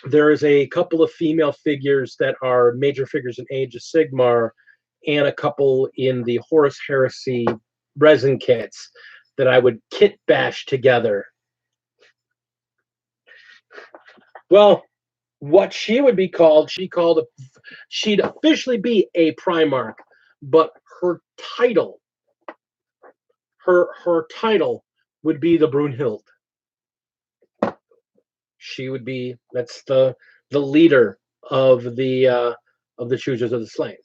there is a couple of female figures that are major figures in Age of Sigmar, and a couple in the Horus Heresy resin kits that I would kit bash together. Well, what she would be called, she'd officially be a Primarch, but her title would be the Brunhild. She would be, that's the leader of the choosers of the slain.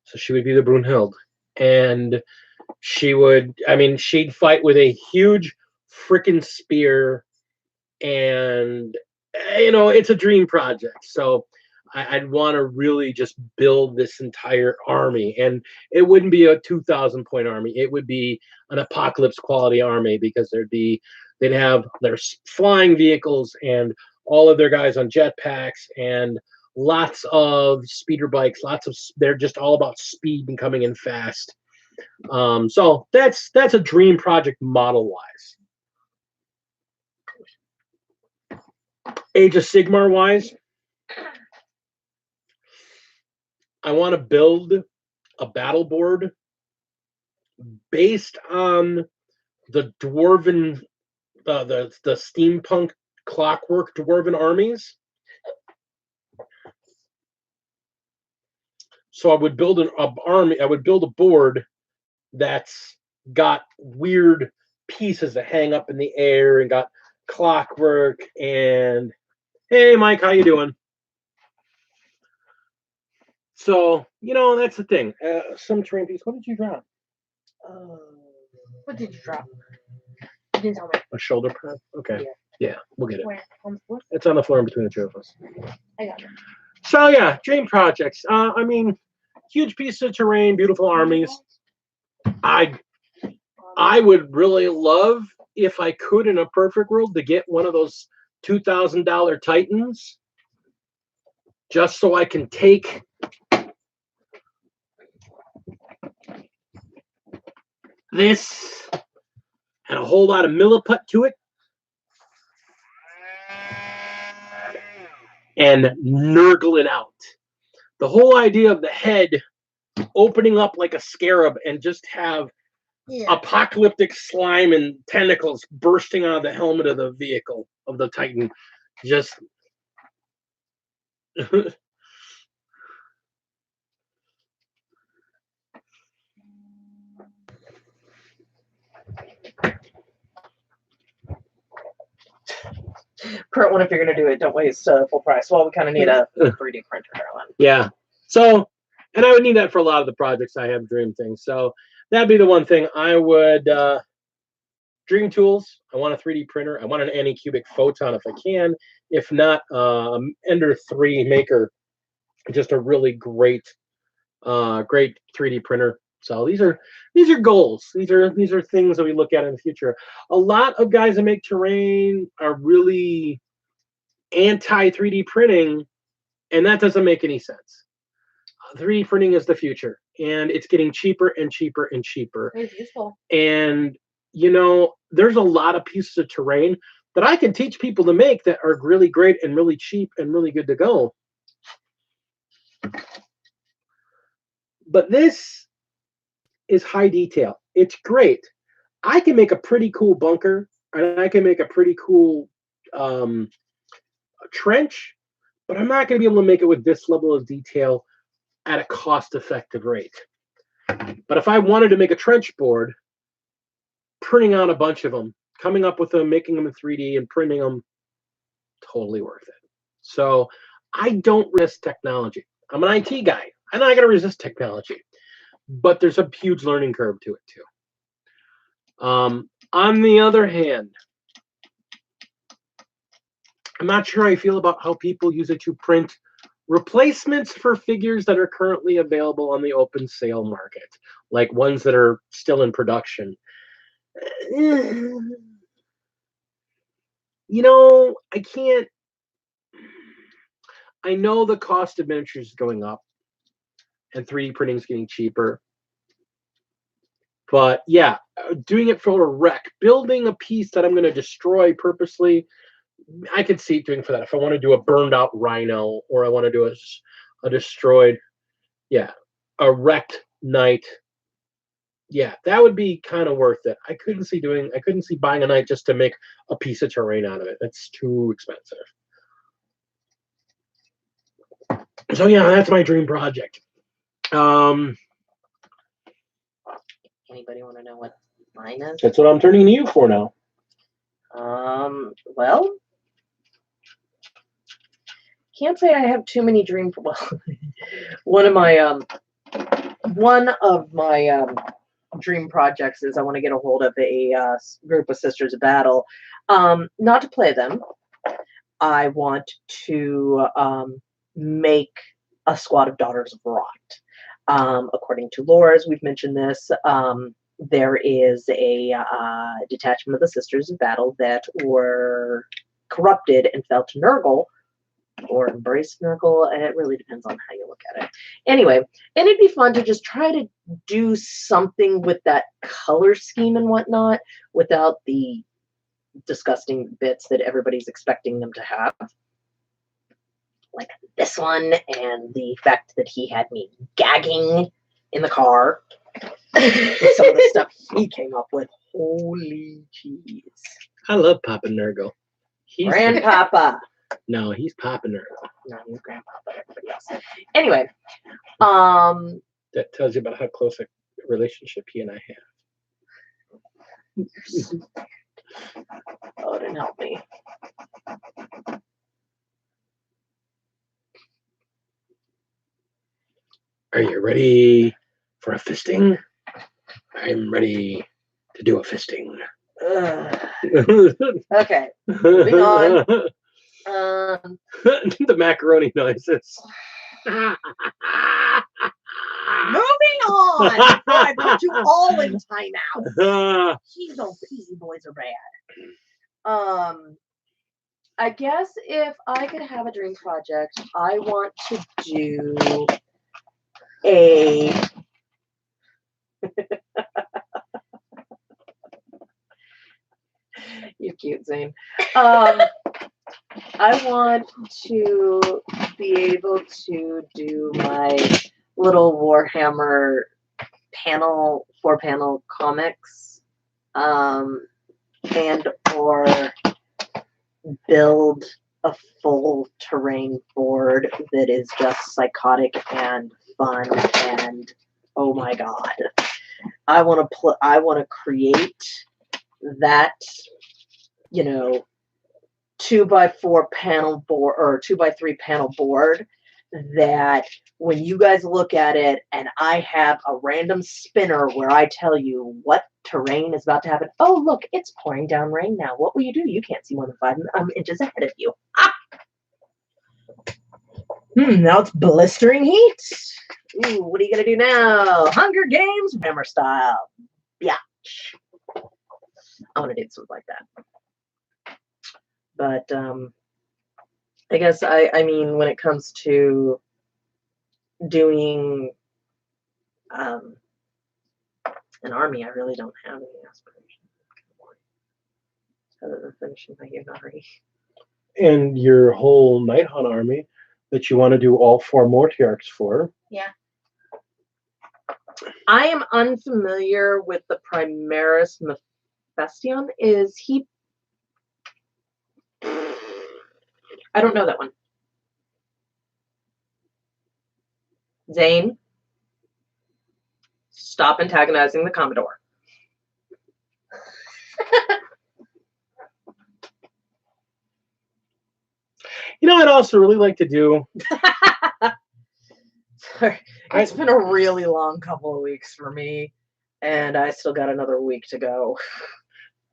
So she would be the Brunhild, and she'd fight with a huge freaking spear, and it's a dream project. So I'd want to really just build this entire army, and it wouldn't be a 2,000 point army. It would be an apocalypse quality army, because they'd have their flying vehicles and all of their guys on jetpacks and lots of speeder bikes. They're just all about speed and coming in fast. So that's a dream project model wise. Age of Sigmar wise, I want to build a battle board based on the dwarven, the steampunk clockwork dwarven armies. So I would build a board that's got weird pieces that hang up in the air and got clockwork. And hey, Mike, how you doing? So that's the thing. Some terrain piece. What did you drop? What did you drop? You didn't tell me. A shoulder pad. Okay. Yeah, we'll get it. Where? On the floor? It's on the floor in between the 2 of us. I got it. So yeah, dream projects. Huge piece of terrain, beautiful armies. I would really love, if I could in a perfect world, to get one of those $2,000 Titans, just so I can take this and a whole lot of milliput to it and nurgle it out. The whole idea of the head opening up like a scarab and just have apocalyptic slime and tentacles bursting out of the helmet of the vehicle of the Titan. Just Kurt, if you're going to do it, don't waste full price. Well, we kind of need a 3D printer, darling. Yeah. So, and I would need that for a lot of the projects I have, dream things. So that'd be the one thing I would. Dream tools. I want a 3D printer. I want an Anycubic Photon if I can. If not, Ender 3 Maker. Just a really great 3D printer. So these are goals. These are things that we look at in the future. A lot of guys that make terrain are really anti 3D printing, and that doesn't make any sense. 3D printing is the future, and it's getting cheaper and cheaper and cheaper. It's useful. And there's a lot of pieces of terrain that I can teach people to make that are really great and really cheap and really good to go. But this is high detail. It's great. I can make a pretty cool bunker, and I can make a pretty cool trench, but I'm not going to be able to make it with this level of detail at a cost-effective rate. But if I wanted to make a trench board, printing out a bunch of them, coming up with them, making them in 3D and printing them, totally worth it. So I don't resist technology. I'm an IT guy. I'm not going to resist technology. But there's a huge learning curve to it too. On the other hand, I'm not sure how I feel about how people use it to print replacements for figures that are currently available on the open sale market, like ones that are still in production. You know, I know the cost of miniatures is going up and 3D printing is getting cheaper. But yeah, doing it for a wreck, building a piece that I'm going to destroy purposely, I could see it doing for that. If I want to do a burned out rhino, or I want to do a destroyed, a wrecked knight, that would be kind of worth it. I couldn't see buying a knight just to make a piece of terrain out of it. That's too expensive. So yeah, that's my dream project. Anybody want to know what mine is? That's what I'm turning to you for now. Well, can't say I have too many dream. Well, one of my dream projects is I want to get a hold of a group of Sisters of Battle. Not to play them. I want to make a squad of Daughters of Rot. According to lore, as we've mentioned this, there is a detachment of the Sisters of Battle that were corrupted and fell to Nurgle, or embraced Nurgle. It really depends on how you look at it. Anyway, and it'd be fun to just try to do something with that color scheme and whatnot without the disgusting bits that everybody's expecting them to have. Like this one, and the fact that he had me gagging in the car. Some of the stuff he came up with. Holy jeez. I love Papa Nurgle. Grandpapa. No, he's Papa Nurgle. No, he's Grandpapa. Everybody else. Anyway, that tells you about how close a relationship he and I have. Oh, it didn't help me. Are you ready for a fisting? I'm ready to do a fisting. Okay, moving on. The macaroni noises. Moving on. I put you all in timeout. Jeez, oh, PC boys are bad. I guess if I could have a dream project, I want to do a you're cute, Zane. I want to be able to do my little Warhammer panel, 4-panel comics, and or build a full terrain board that is just psychotic and fun and oh my god. I want to create that, 2x4 panel board or 2x3 panel board that when you guys look at it and I have a random spinner where I tell you what terrain is about to happen. Oh, look, it's pouring down rain now. What will you do? You can't see more than 5 inches ahead of you. Ah! Now it's blistering heat. Ooh, what are you going to do now? Hunger Games, Hammer style. Yeah. I want to do something like that. But I guess I mean when it comes to doing an army, I really don't have any aspirations other than finishing my Yunari. And your whole Nighthaunt army that you want to do all 4 Mortiarchs for. Yeah. I am unfamiliar with the Primaris Mephistion. Is he? I don't know that one. Zane, stop antagonizing the Commodore. You know, I'd also really like to do. Sorry. It's been a really long couple of weeks for me, and I still got another week to go.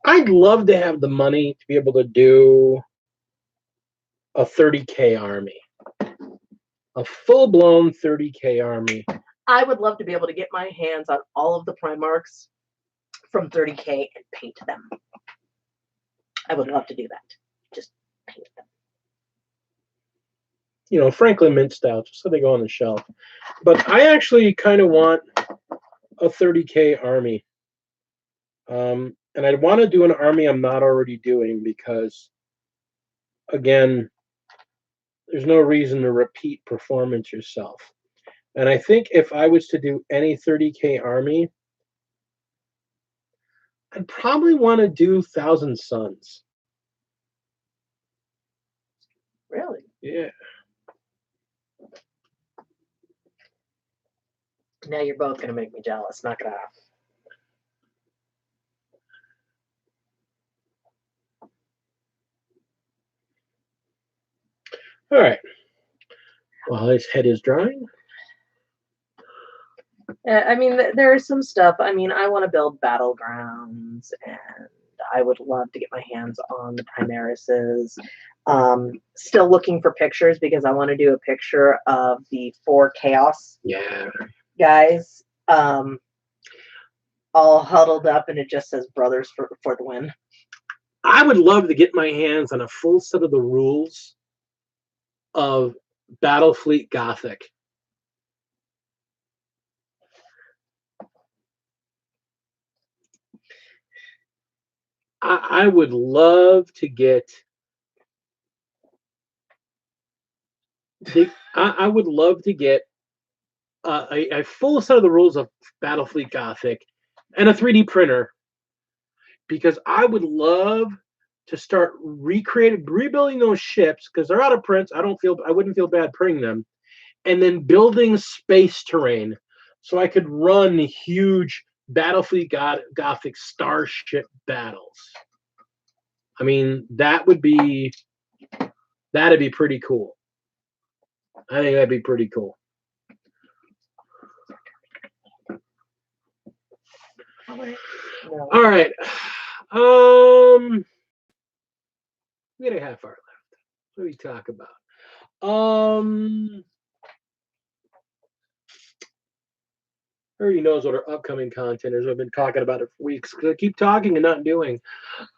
I'd love to have the money to be able to do a 30K army, a full-blown 30K army. I would love to be able to get my hands on all of the Primarchs from 30K and paint them. I would love to do that. Just paint them. You know, Franklin Mint style, just so they go on the shelf. But I actually kind of want a 30K army. And I'd want to do an army I'm not already doing because, again, there's no reason to repeat performance yourself. And I think if I was to do any 30K army, I'd probably want to do Thousand Suns. Really? Yeah. Now you're both going to make me jealous. Knock it off. All right. While his head is drying. I mean, there's some stuff. I mean, I want to build battlegrounds, and I would love to get my hands on the Primarises. Still looking for pictures because I want to do a picture of the 4 Chaos guys, all huddled up, and it just says "Brothers for the win." I would love to get my hands on a full set of the rules of Battlefleet Gothic. I would love to get. I would love to get a full set of the rules of Battlefleet Gothic and a 3D printer, because I would love to start rebuilding those ships because they're out of prints. I wouldn't feel bad printing them, and then building space terrain so I could run huge Battlefleet Gothic starship battles. I mean, that'd be pretty cool. I think that'd be pretty cool. All right. We got a half hour left. What do we talk about? Already knows what our upcoming content is. I've been talking about it for weeks because I keep talking and not doing.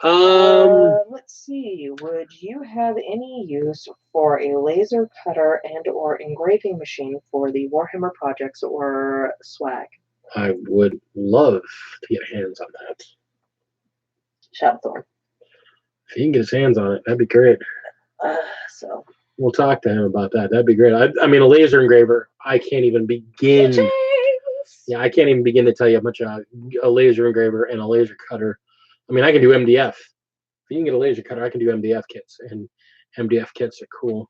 Let's see. Would you have any use for a laser cutter and/or engraving machine for the Warhammer projects or swag? I would love to get hands on that. Shadowthorn. If he can get his hands on it, that'd be great. So we'll talk to him about that. That'd be great. I mean, a laser engraver, I can't even begin. Yeah, I can't even begin to tell you how much a laser engraver and a laser cutter. I mean, I can do MDF. If you can get a laser cutter, I can do MDF kits, and MDF kits are cool.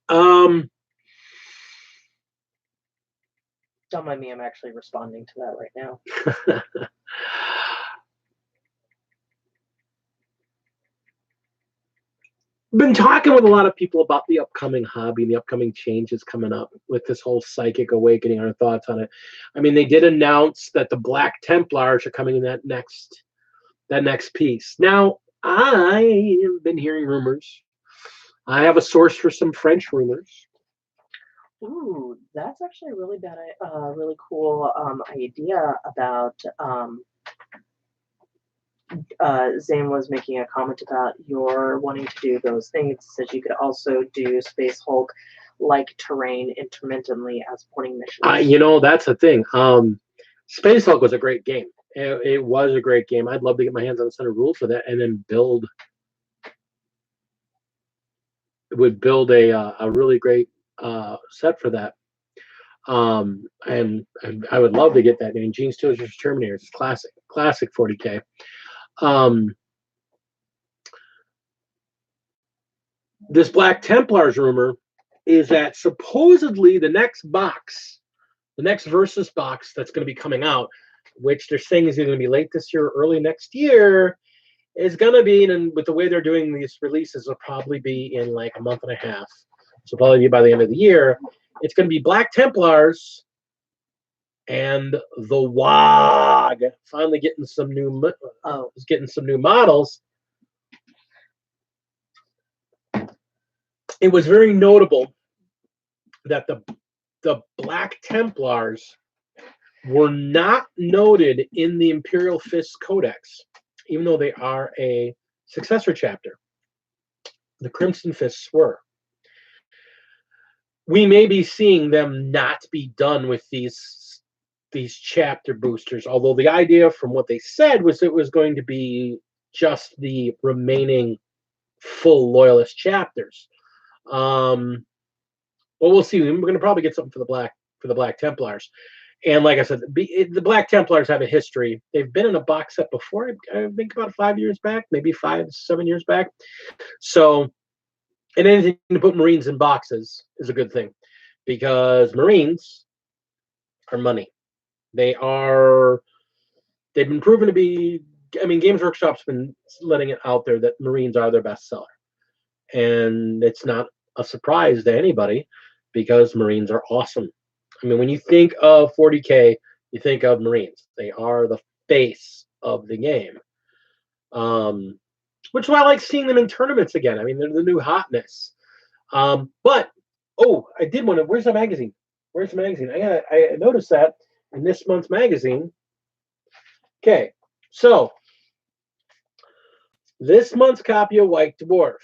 Don't mind me. I'm actually responding to that right now. Been talking with a lot of people about the upcoming hobby and the upcoming changes coming up with this whole psychic awakening. Our thoughts on it. I mean, they did announce that the Black Templars are coming in that next piece. Now, I have been hearing rumors. I have a source for some French rumors. Ooh, that's actually a really cool idea about. Zane was making a comment about your wanting to do those things. It says you could also do Space Hulk like terrain intermittently as porting missions. You know, that's the thing. Space Hulk was a great game. It was a great game. I'd love to get my hands on a set of rules for that and then build a really great set for that. And I would love to get that. I mean, Gene Steele's Terminator is classic 40K. This Black Templars rumor is that supposedly the next Versus box that's going to be coming out, which they're saying is either going to be late this year or early next year, is going to be, and with the way they're doing these releases, will probably be in like a month and a half. So probably be by the end of the year. It's going to be Black Templars and the WOG finally getting some new models. It was very notable that the Black Templars were not noted in the Imperial Fist Codex, even though they are a successor chapter. The Crimson Fists were. We may be seeing them not be done with these chapter boosters, although the idea from what they said was it was going to be just the remaining full Loyalist chapters. Well, we'll see. We're going to probably get something for the Black Templars. And like I said, the Black Templars have a history. They've been in a box set before, I think about 5 years back, maybe 5-7 years back. So, and anything to put Marines in boxes is a good thing, because Marines are money. They've been proven to be, I mean, Games Workshop's been letting it out there that Marines are their best seller. And it's not a surprise to anybody, because Marines are awesome. I mean, when you think of 40K, you think of Marines. They are the face of the game. Which is why I like seeing them in tournaments again. I mean, they're the new hotness. But, I did want to, where's the magazine? Where's the magazine? I noticed that in this month's magazine. Okay, so this month's copy of White Dwarf.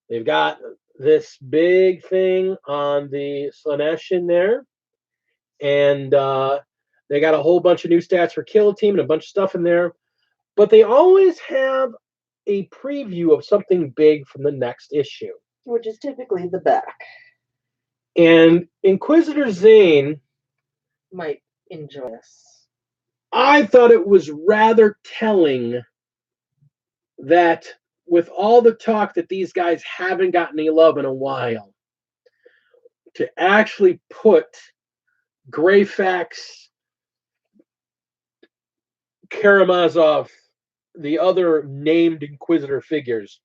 They've got this big thing on the Slaanesh in there. And they got a whole bunch of new stats for Kill Team and a bunch of stuff in there. But they always have a preview of something big from the next issue, which is typically the back. And Inquisitor Zane might enjoy this. I thought it was rather telling that with all the talk that these guys haven't gotten any love in a while, to actually put Greyfax, Karamazov, the other named Inquisitor figures,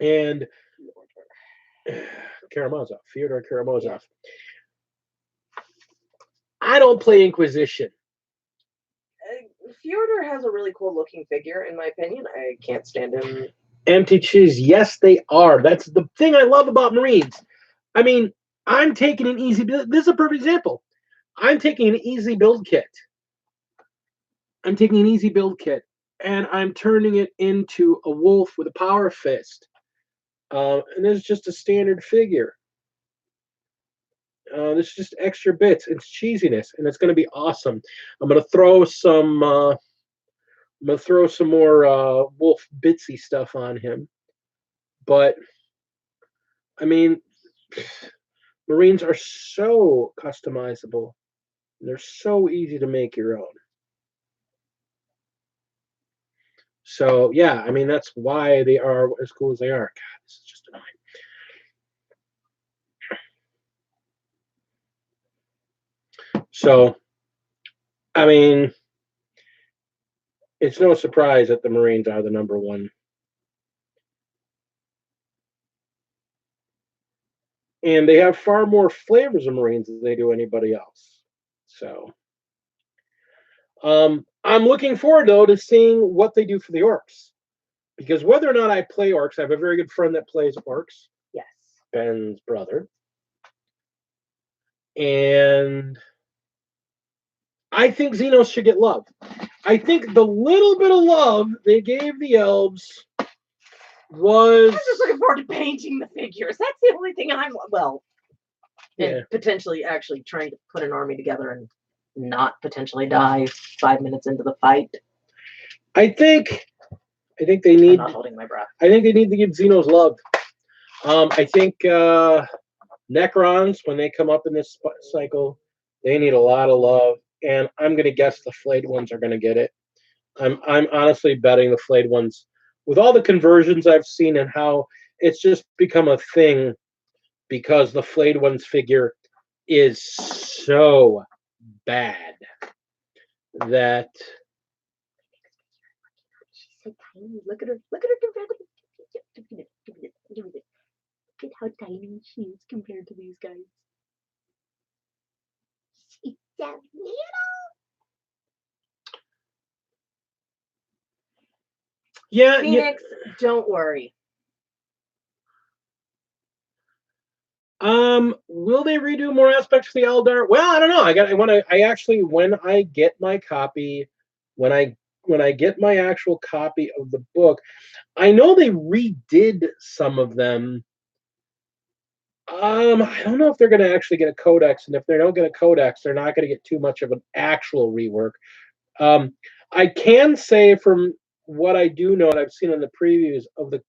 and Fyodor Karamazov. I don't play Inquisition. Fyodor has a really cool looking figure, in my opinion. I can't stand him. Empty cheese. Yes, they are. That's the thing I love about Marines. I mean, I'm taking an easy build. This is a perfect example. I'm taking an easy build kit. And I'm turning it into a wolf with a power fist. And it's just a standard figure. There's just extra bits. It's cheesiness, and it's going to be awesome. I'm going to throw some more wolf bitsy stuff on him. But I mean, Marines are so customizable. They're so easy to make your own. So yeah, I mean, that's why they are as cool as they are. God, this is just annoying. So, I mean, it's no surprise that the Marines are the number one. And they have far more flavors of Marines than they do anybody else. So, I'm looking forward, though, to seeing what they do for the Orcs. Because whether or not I play Orcs, I have a very good friend that plays Orcs. Yes. Ben's brother. And I think Xenos should get love. I think the little bit of love they gave the Elves was... I'm just looking forward to painting the figures. That's the only thing and potentially actually trying to put an army together and not potentially die 5 minutes into the fight. I think they need... I'm not holding my breath. I think they need to give Xenos love. I think Necrons, when they come up in this cycle, they need a lot of love. And I'm going to guess the flayed ones are going to get it. I'm honestly betting the flayed ones, with all the conversions I've seen and how it's just become a thing because the Flayed Ones figure is so bad that She's so tiny. Look at her. Look at her compared to Look at how tiny she is compared to these guys. She's so little. yeah, Phoenix, don't worry. Will they redo more aspects of the Eldar? Well, I don't know. When I get my copy, when I get my actual copy of the book, I know they redid some of them. I don't know if they're going to actually get a codex, and if they don't get a codex, they're not going to get too much of an actual rework. I can say from what I do know, and I've seen in the previews of the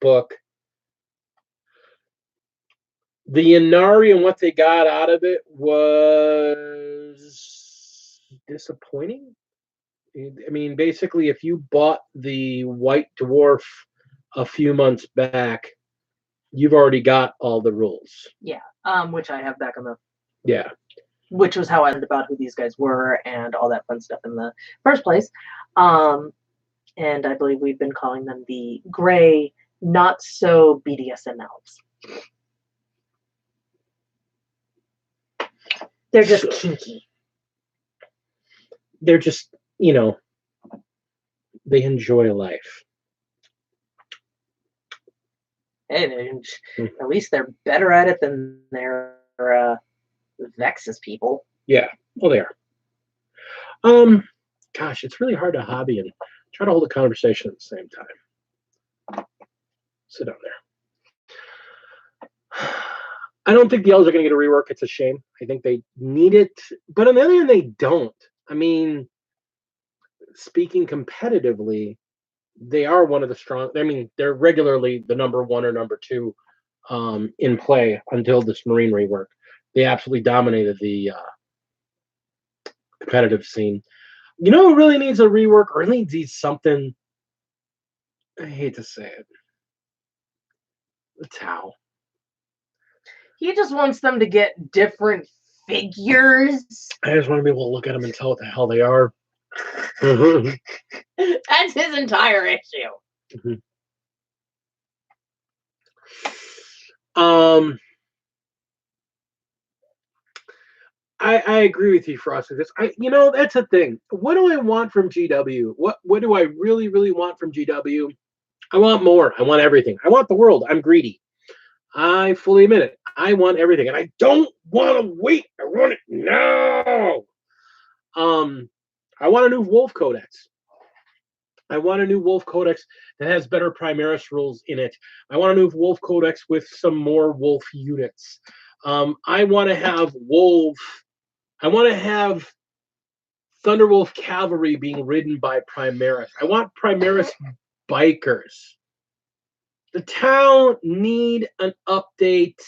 book, the Inari and what they got out of it was disappointing. I mean, basically, if you bought the White Dwarf a few months back, you've already got all the rules. Yeah, which I have back on the. Yeah. Which was how I learned about who these guys were and all that fun stuff in the first place. And I believe we've been calling them the gray, not so BDSM elves. They're just kinky. They're just, they enjoy life. And at least they're better at it than their Vexus people. Yeah, well, they are. Gosh, it's really hard to hobby and try to hold a conversation at the same time. Sit down there. I don't think the elves are going to get a rework. It's a shame. I think they need it, but on the other hand, they don't. I mean, speaking competitively, they are one of the strong. I mean, they're regularly the number one or number two in play until this Marine rework. They absolutely dominated the competitive scene. You know who really needs a rework or really needs something? I hate to say it. The Tau. He just wants them to get different figures. I just want to be able to look at them and tell what the hell they are. That's his entire issue. I agree with you, Frosty. That's the thing. What do I want from GW? What do I really, really want from GW? I want more. I want everything. I want the world. I'm greedy. I fully admit it. I want everything, and I don't want to wait. I want it now. I want a new Wolf Codex. I want a new Wolf Codex that has better Primaris rules in it. I want a new Wolf Codex with some more Wolf units. I want to have Wolf. I want to have Thunderwolf cavalry being ridden by Primaris. I want Primaris bikers. The town need an update.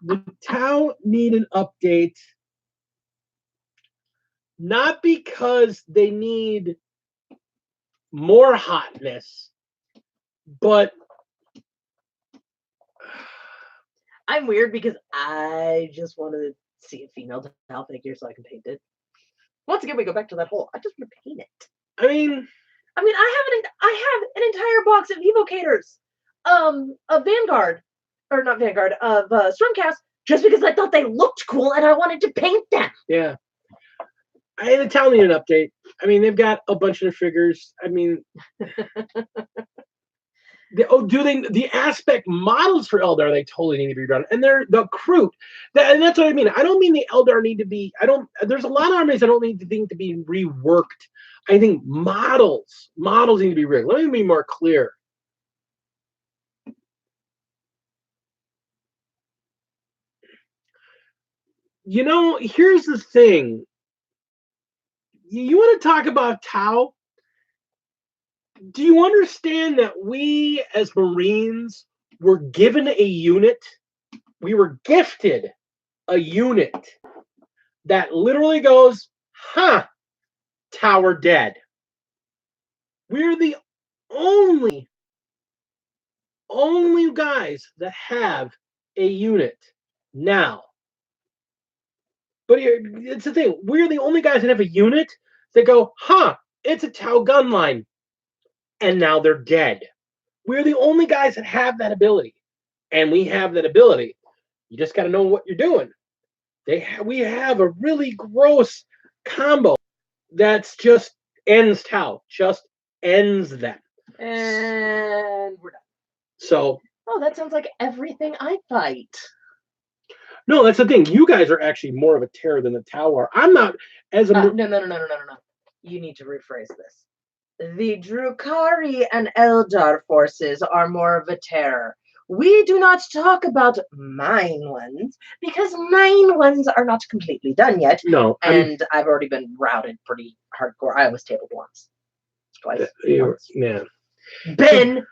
The town need an update. Not because they need more hotness, but I'm weird because I just want to see a female Tau figure so I can paint it. Once again, we go back to that whole. I just want to paint it. I mean, I have an entire box of evocators, of Vanguard, or not Vanguard, of Stormcast, just because I thought they looked cool and I wanted to paint them. Yeah. The town need an update. I mean, they've got a bunch of figures. I mean, the aspect models for Eldar, they totally need to be done. And they're the Kroot. And that's what I mean. I don't mean the Eldar need to be, there's a lot of armies I don't need to think to be reworked. I think models need to be reworked. Let me be more clear. Here's the thing. You want to talk about Tau? Do you understand that we as Marines were given a unit? We were gifted a unit that literally goes, Tau are dead. We're the only only guys that have a unit now. But it's the thing. We're the only guys that have a unit that go, huh, it's a Tau gun line. And now they're dead. We're the only guys that have that ability. And we have that ability. You just got to know what you're doing. We have a really gross combo that's just ends Tau. Just ends them. And we're done. So. Oh, that sounds like everything I fight. No, that's the thing. You guys are actually more of a terror than the Tau are. I'm not as a. No. You need to rephrase this. The Drukhari and Eldar forces are more of a terror. We do not talk about mine ones because mine ones are not completely done yet. No, and I've already been routed pretty hardcore. I was tabled once, twice. Yeah. Ben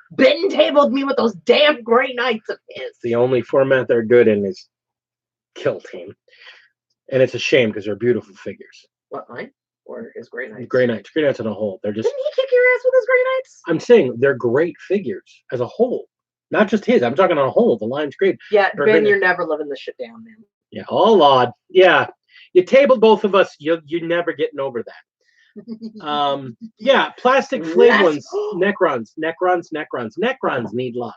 tabled me with those damn Grey Knights of his. The only format they're good in is Kill Team, and it's a shame because they're beautiful figures. What, mine or his Grey Knights? Grey Knights on a whole. They're just. Didn't he kick your ass with his Grey Knights? I'm saying they're great figures as a whole, not just his. I'm talking on a whole. The line's great. Yeah, Ben, you're never living this shit down, man. Yeah, oh Lord. Yeah, you tabled both of us. You're never getting over that. Yeah, plastic flame ones. Necrons need love.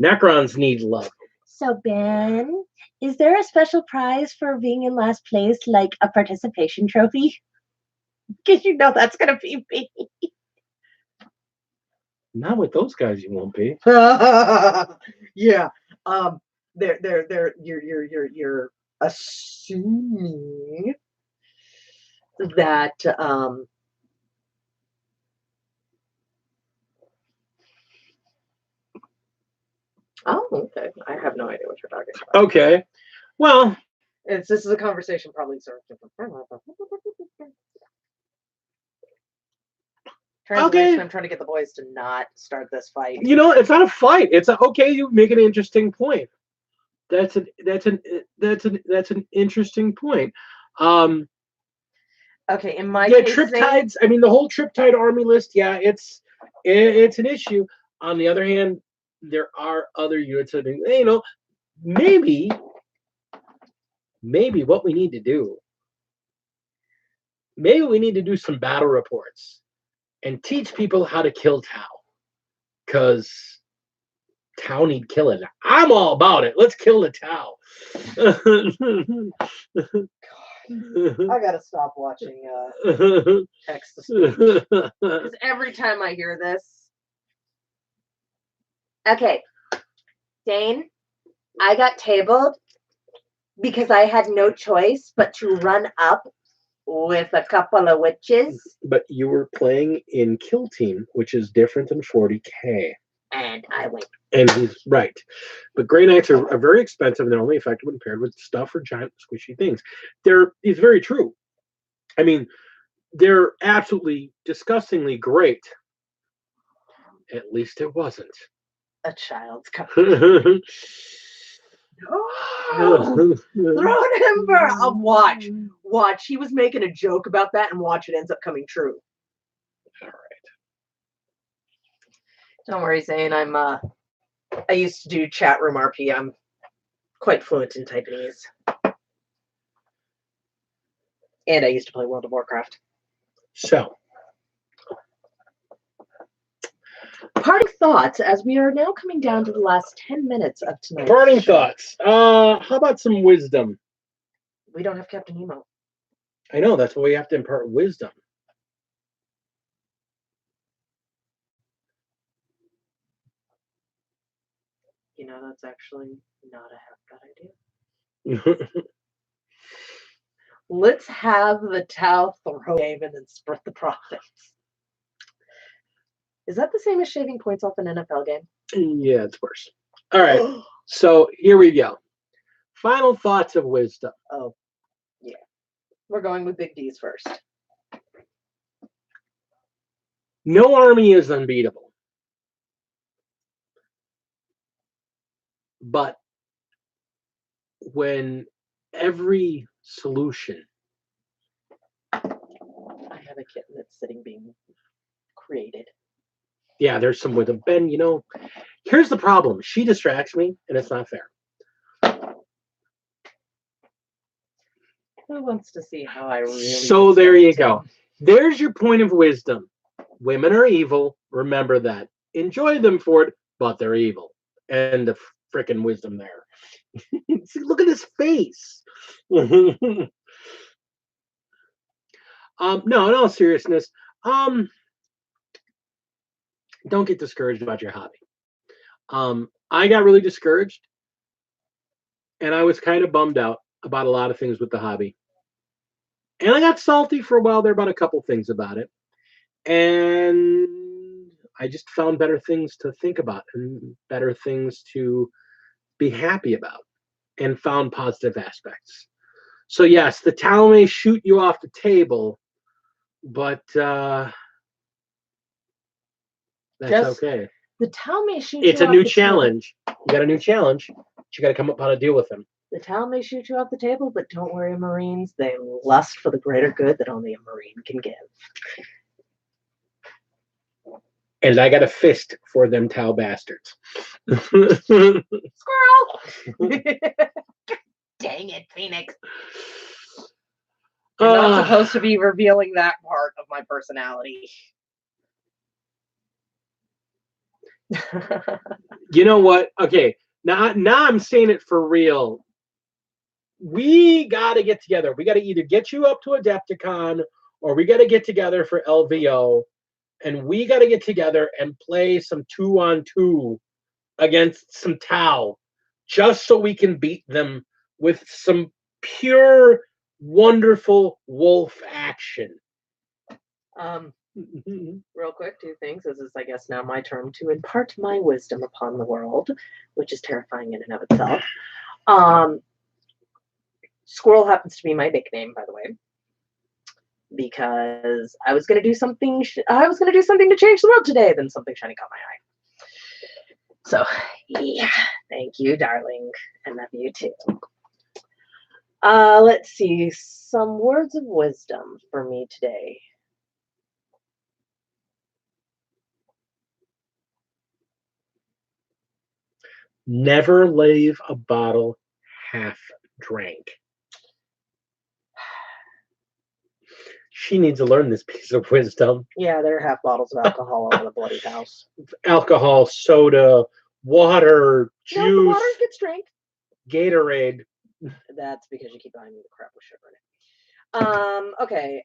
Necrons need love. So Ben, is there a special prize for being in last place, like a participation trophy? Because you know that's gonna be me. Not with those guys, you won't be. Yeah. You're assuming that oh, okay. I have no idea what you're talking about. Okay. Well, this is a conversation probably served. Okay. I'm trying to get the boys to not start this fight. You know, it's not a fight. It's okay. You make an interesting point. That's an interesting point. Okay, in my case, case, Triptides. I mean, the whole Triptide army list. Yeah, it's an issue. On the other hand, there are other units that, you know, maybe what we need to do. Maybe we need to do some battle reports and teach people how to kill Tau, because Tau need killing. I'm all about it. Let's kill the Tau. I gotta stop watching text to speech because every time I hear this. Okay, Dane, I got tabled because I had no choice but to run up with a couple of witches. But you were playing in Kill Team, which is different than 40K. And I went. And he's right. But Grey Knights are very expensive, and they're only effective when paired with stuff or giant squishy things. It's very true. I mean, they're absolutely disgustingly great. At least it wasn't. A child's copy. Oh, throw an ember. I'll watch. He was making a joke about that, and watch it ends up coming true. All right. Don't worry, Zane. I used to do chat room RP. I'm quite fluent in Taiwanese. And I used to play World of Warcraft. So, parting thoughts as we are now coming down to the last 10 minutes of tonight. Parting thoughts. How about some wisdom? We don't have Captain Nemo. I know, that's why we have to impart wisdom. You know, that's actually not a half bad idea. Let's have the Tau throw game and then split the profits. Is that the same as shaving points off an NFL game? Yeah, it's worse. All right. So here we go. Final thoughts of wisdom. Oh, yeah. We're going with Big D's first. No army is unbeatable. But when every solution. I have a kitten that's sitting being created. yeah, there's some wisdom. Ben, here's the problem. She distracts me, and it's not fair. Who wants to see how I really? So there you distract go. him? There's your point of wisdom. Women are evil. Remember that. Enjoy them for it, but they're evil. And the freaking wisdom there. See, look at his face. No, in all seriousness, don't get discouraged about your hobby. I got really discouraged, and I was kind of bummed out about a lot of things with the hobby. And I got salty for a while there about a couple things about it. And I just found better things to think about and better things to be happy about and found positive aspects. So yes, the towel may shoot you off the table, but that's Just okay. The towel may shoot It's you a off new the table. challenge. You got a new challenge. But you got to come up how to deal with them. The towel may shoot you off the table, but don't worry, Marines. They lust for the greater good that only a Marine can give. And I got a fist for them towel bastards. Squirrel! Dang it, Phoenix. You're not supposed to be revealing that part of my personality. You know what? Okay, now I'm saying it for real. We got to get together. We got to either get you up to Adepticon or we got to get together for LVO, and we got to get together and play some 2-on-2 against some Tau, just so we can beat them with some pure, wonderful wolf action. Real quick, 2 things. This is, I guess, now my turn to impart my wisdom upon the world, which is terrifying in and of itself. Squirrel happens to be my nickname, by the way, because I was going to do something. I was going to do something to change the world today. Then something shiny caught my eye. So, yeah, thank you, darling, and love you too. Let's see, some words of wisdom for me today. Never leave a bottle half drank. She needs to learn this piece of wisdom. Yeah, there are half bottles of alcohol over the bloody house. Alcohol, soda, water, juice, No, the water gets drank. Gatorade. That's because you keep buying me the crap with sugar in it. Okay.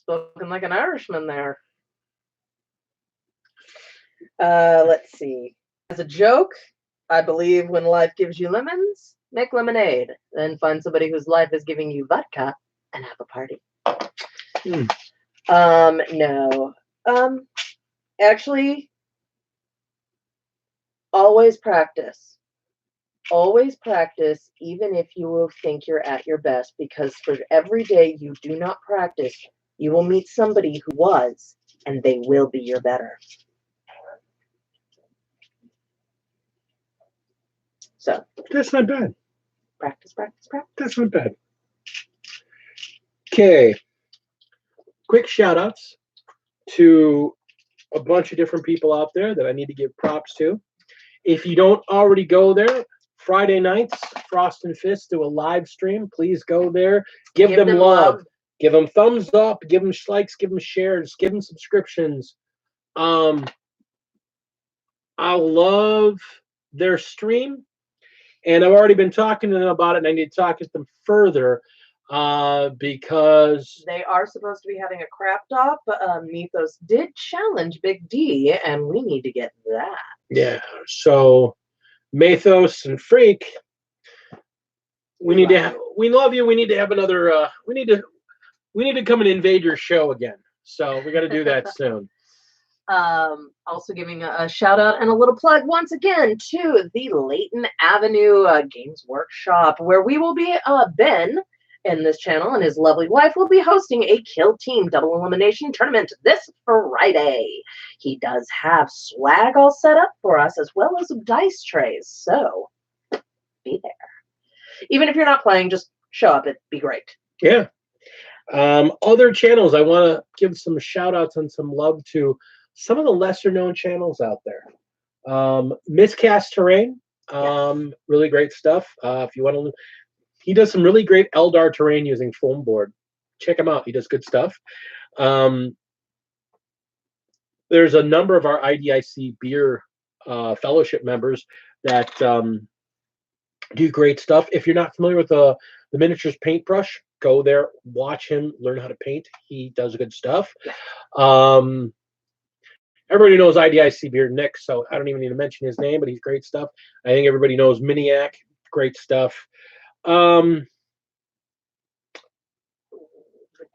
Spoken like an Irishman there. Let's see. As a joke, I believe when life gives you lemons, make lemonade. Then find somebody whose life is giving you vodka and have a party. No. Actually, always practice. Always practice, even if you will think you're at your best, because for every day you do not practice, you will meet somebody who was, and they will be your better. So, That's not bad. practice, practice, practice. That's not bad. Okay. Quick shout outs to a bunch of different people out there that I need to give props to. If you don't already go there, Friday nights, Frost and Fist do a live stream. Please go there. Give them love. Give them thumbs up. Give them likes. Give them shares. Give them subscriptions. I love their stream. And I've already been talking to them about it, and I need to talk to them further because they are supposed to be having a crap top. Mythos did challenge Big D, and we need to get that. Yeah. So, Mythos and Freak, we need to. We love you. We need to have another. We need to come and invade your show again. So we got to do that soon. Also giving a shout out and a little plug once again to the Layton Avenue Games Workshop, where we will be, Ben in this channel and his lovely wife will be hosting a Kill Team double elimination tournament this Friday. He does have swag all set up for us as well as dice trays, so be there. Even if you're not playing, just show up. It'd be great. Yeah. Other channels, I want to give some shout outs and some love to some of the lesser known channels out there. Miscast Terrain, really great stuff. If you want to, he does some really great Eldar terrain using foam board. Check him out. He does good stuff. There's a number of our IDIC beer fellowship members that do great stuff. If you're not familiar with the miniatures paintbrush, go there, watch him, learn how to paint. He does good stuff. Everybody knows IDIC beer Nick, so I don't even need to mention his name, but he's great stuff. I think everybody knows Miniac, great stuff. Stevo,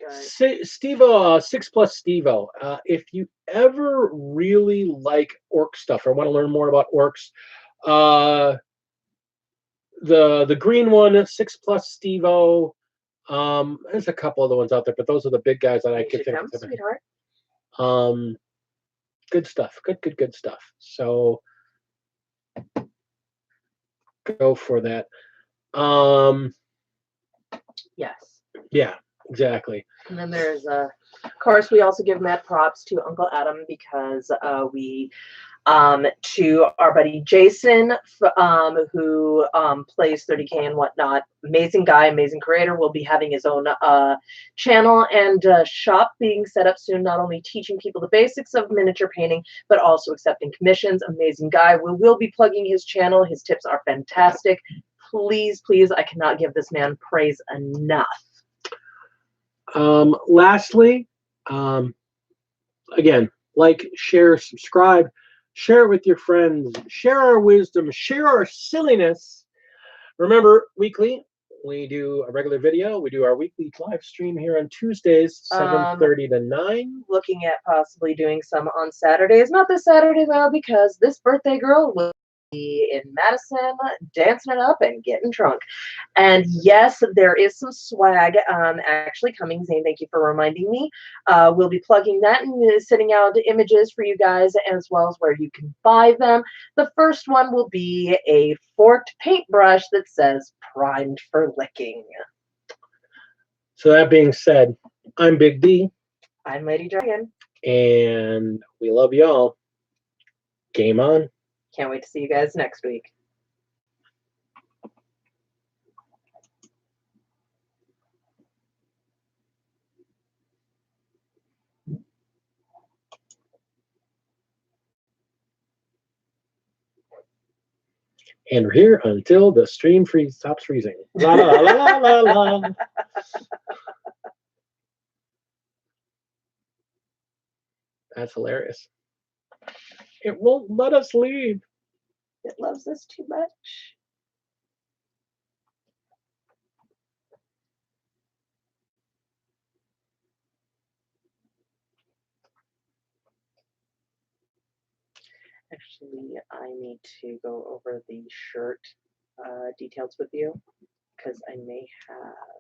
6+ Stevo. If you ever really like orc stuff or want to learn more about orcs, the green one, 6+ Stevo. There's a couple other ones out there, but those are the big guys that I can think of. Sweetheart. Good stuff. Good stuff. So go for that. Yes. Yeah, exactly. And then there's, of course, we also give mad props to Uncle Adam because we, to our buddy Jason, who plays 30K and whatnot. Amazing guy, amazing creator. Will be having his own channel and shop being set up soon, not only teaching people the basics of miniature painting, but also accepting commissions. Amazing guy. We will be plugging his channel. His tips are fantastic. Please, please, I cannot give this man praise enough. Lastly, again, like, share, subscribe, share it with your friends, share our wisdom, share our silliness. Remember, weekly, we do a regular video. We do our weekly live stream here on Tuesdays, 7:30 to 9. Looking at possibly doing some on Saturdays. Not this Saturday, though, because this birthday girl will be in Madison dancing it up and getting drunk. And yes, there is some swag actually coming. Zane, thank you for reminding me. We'll be plugging that and sending out images for you guys as well as where you can buy them. The first one will be a forked paintbrush that says primed for licking. So that being said, I'm Big D. I'm Lady Dragon. And we love y'all. Game on. Can't wait to see you guys next week. And we're here until the stream stops freezing. La la la la la la. That's hilarious. It won't let us leave. It loves us too much. Actually, I need to go over the shirt details with you because I may have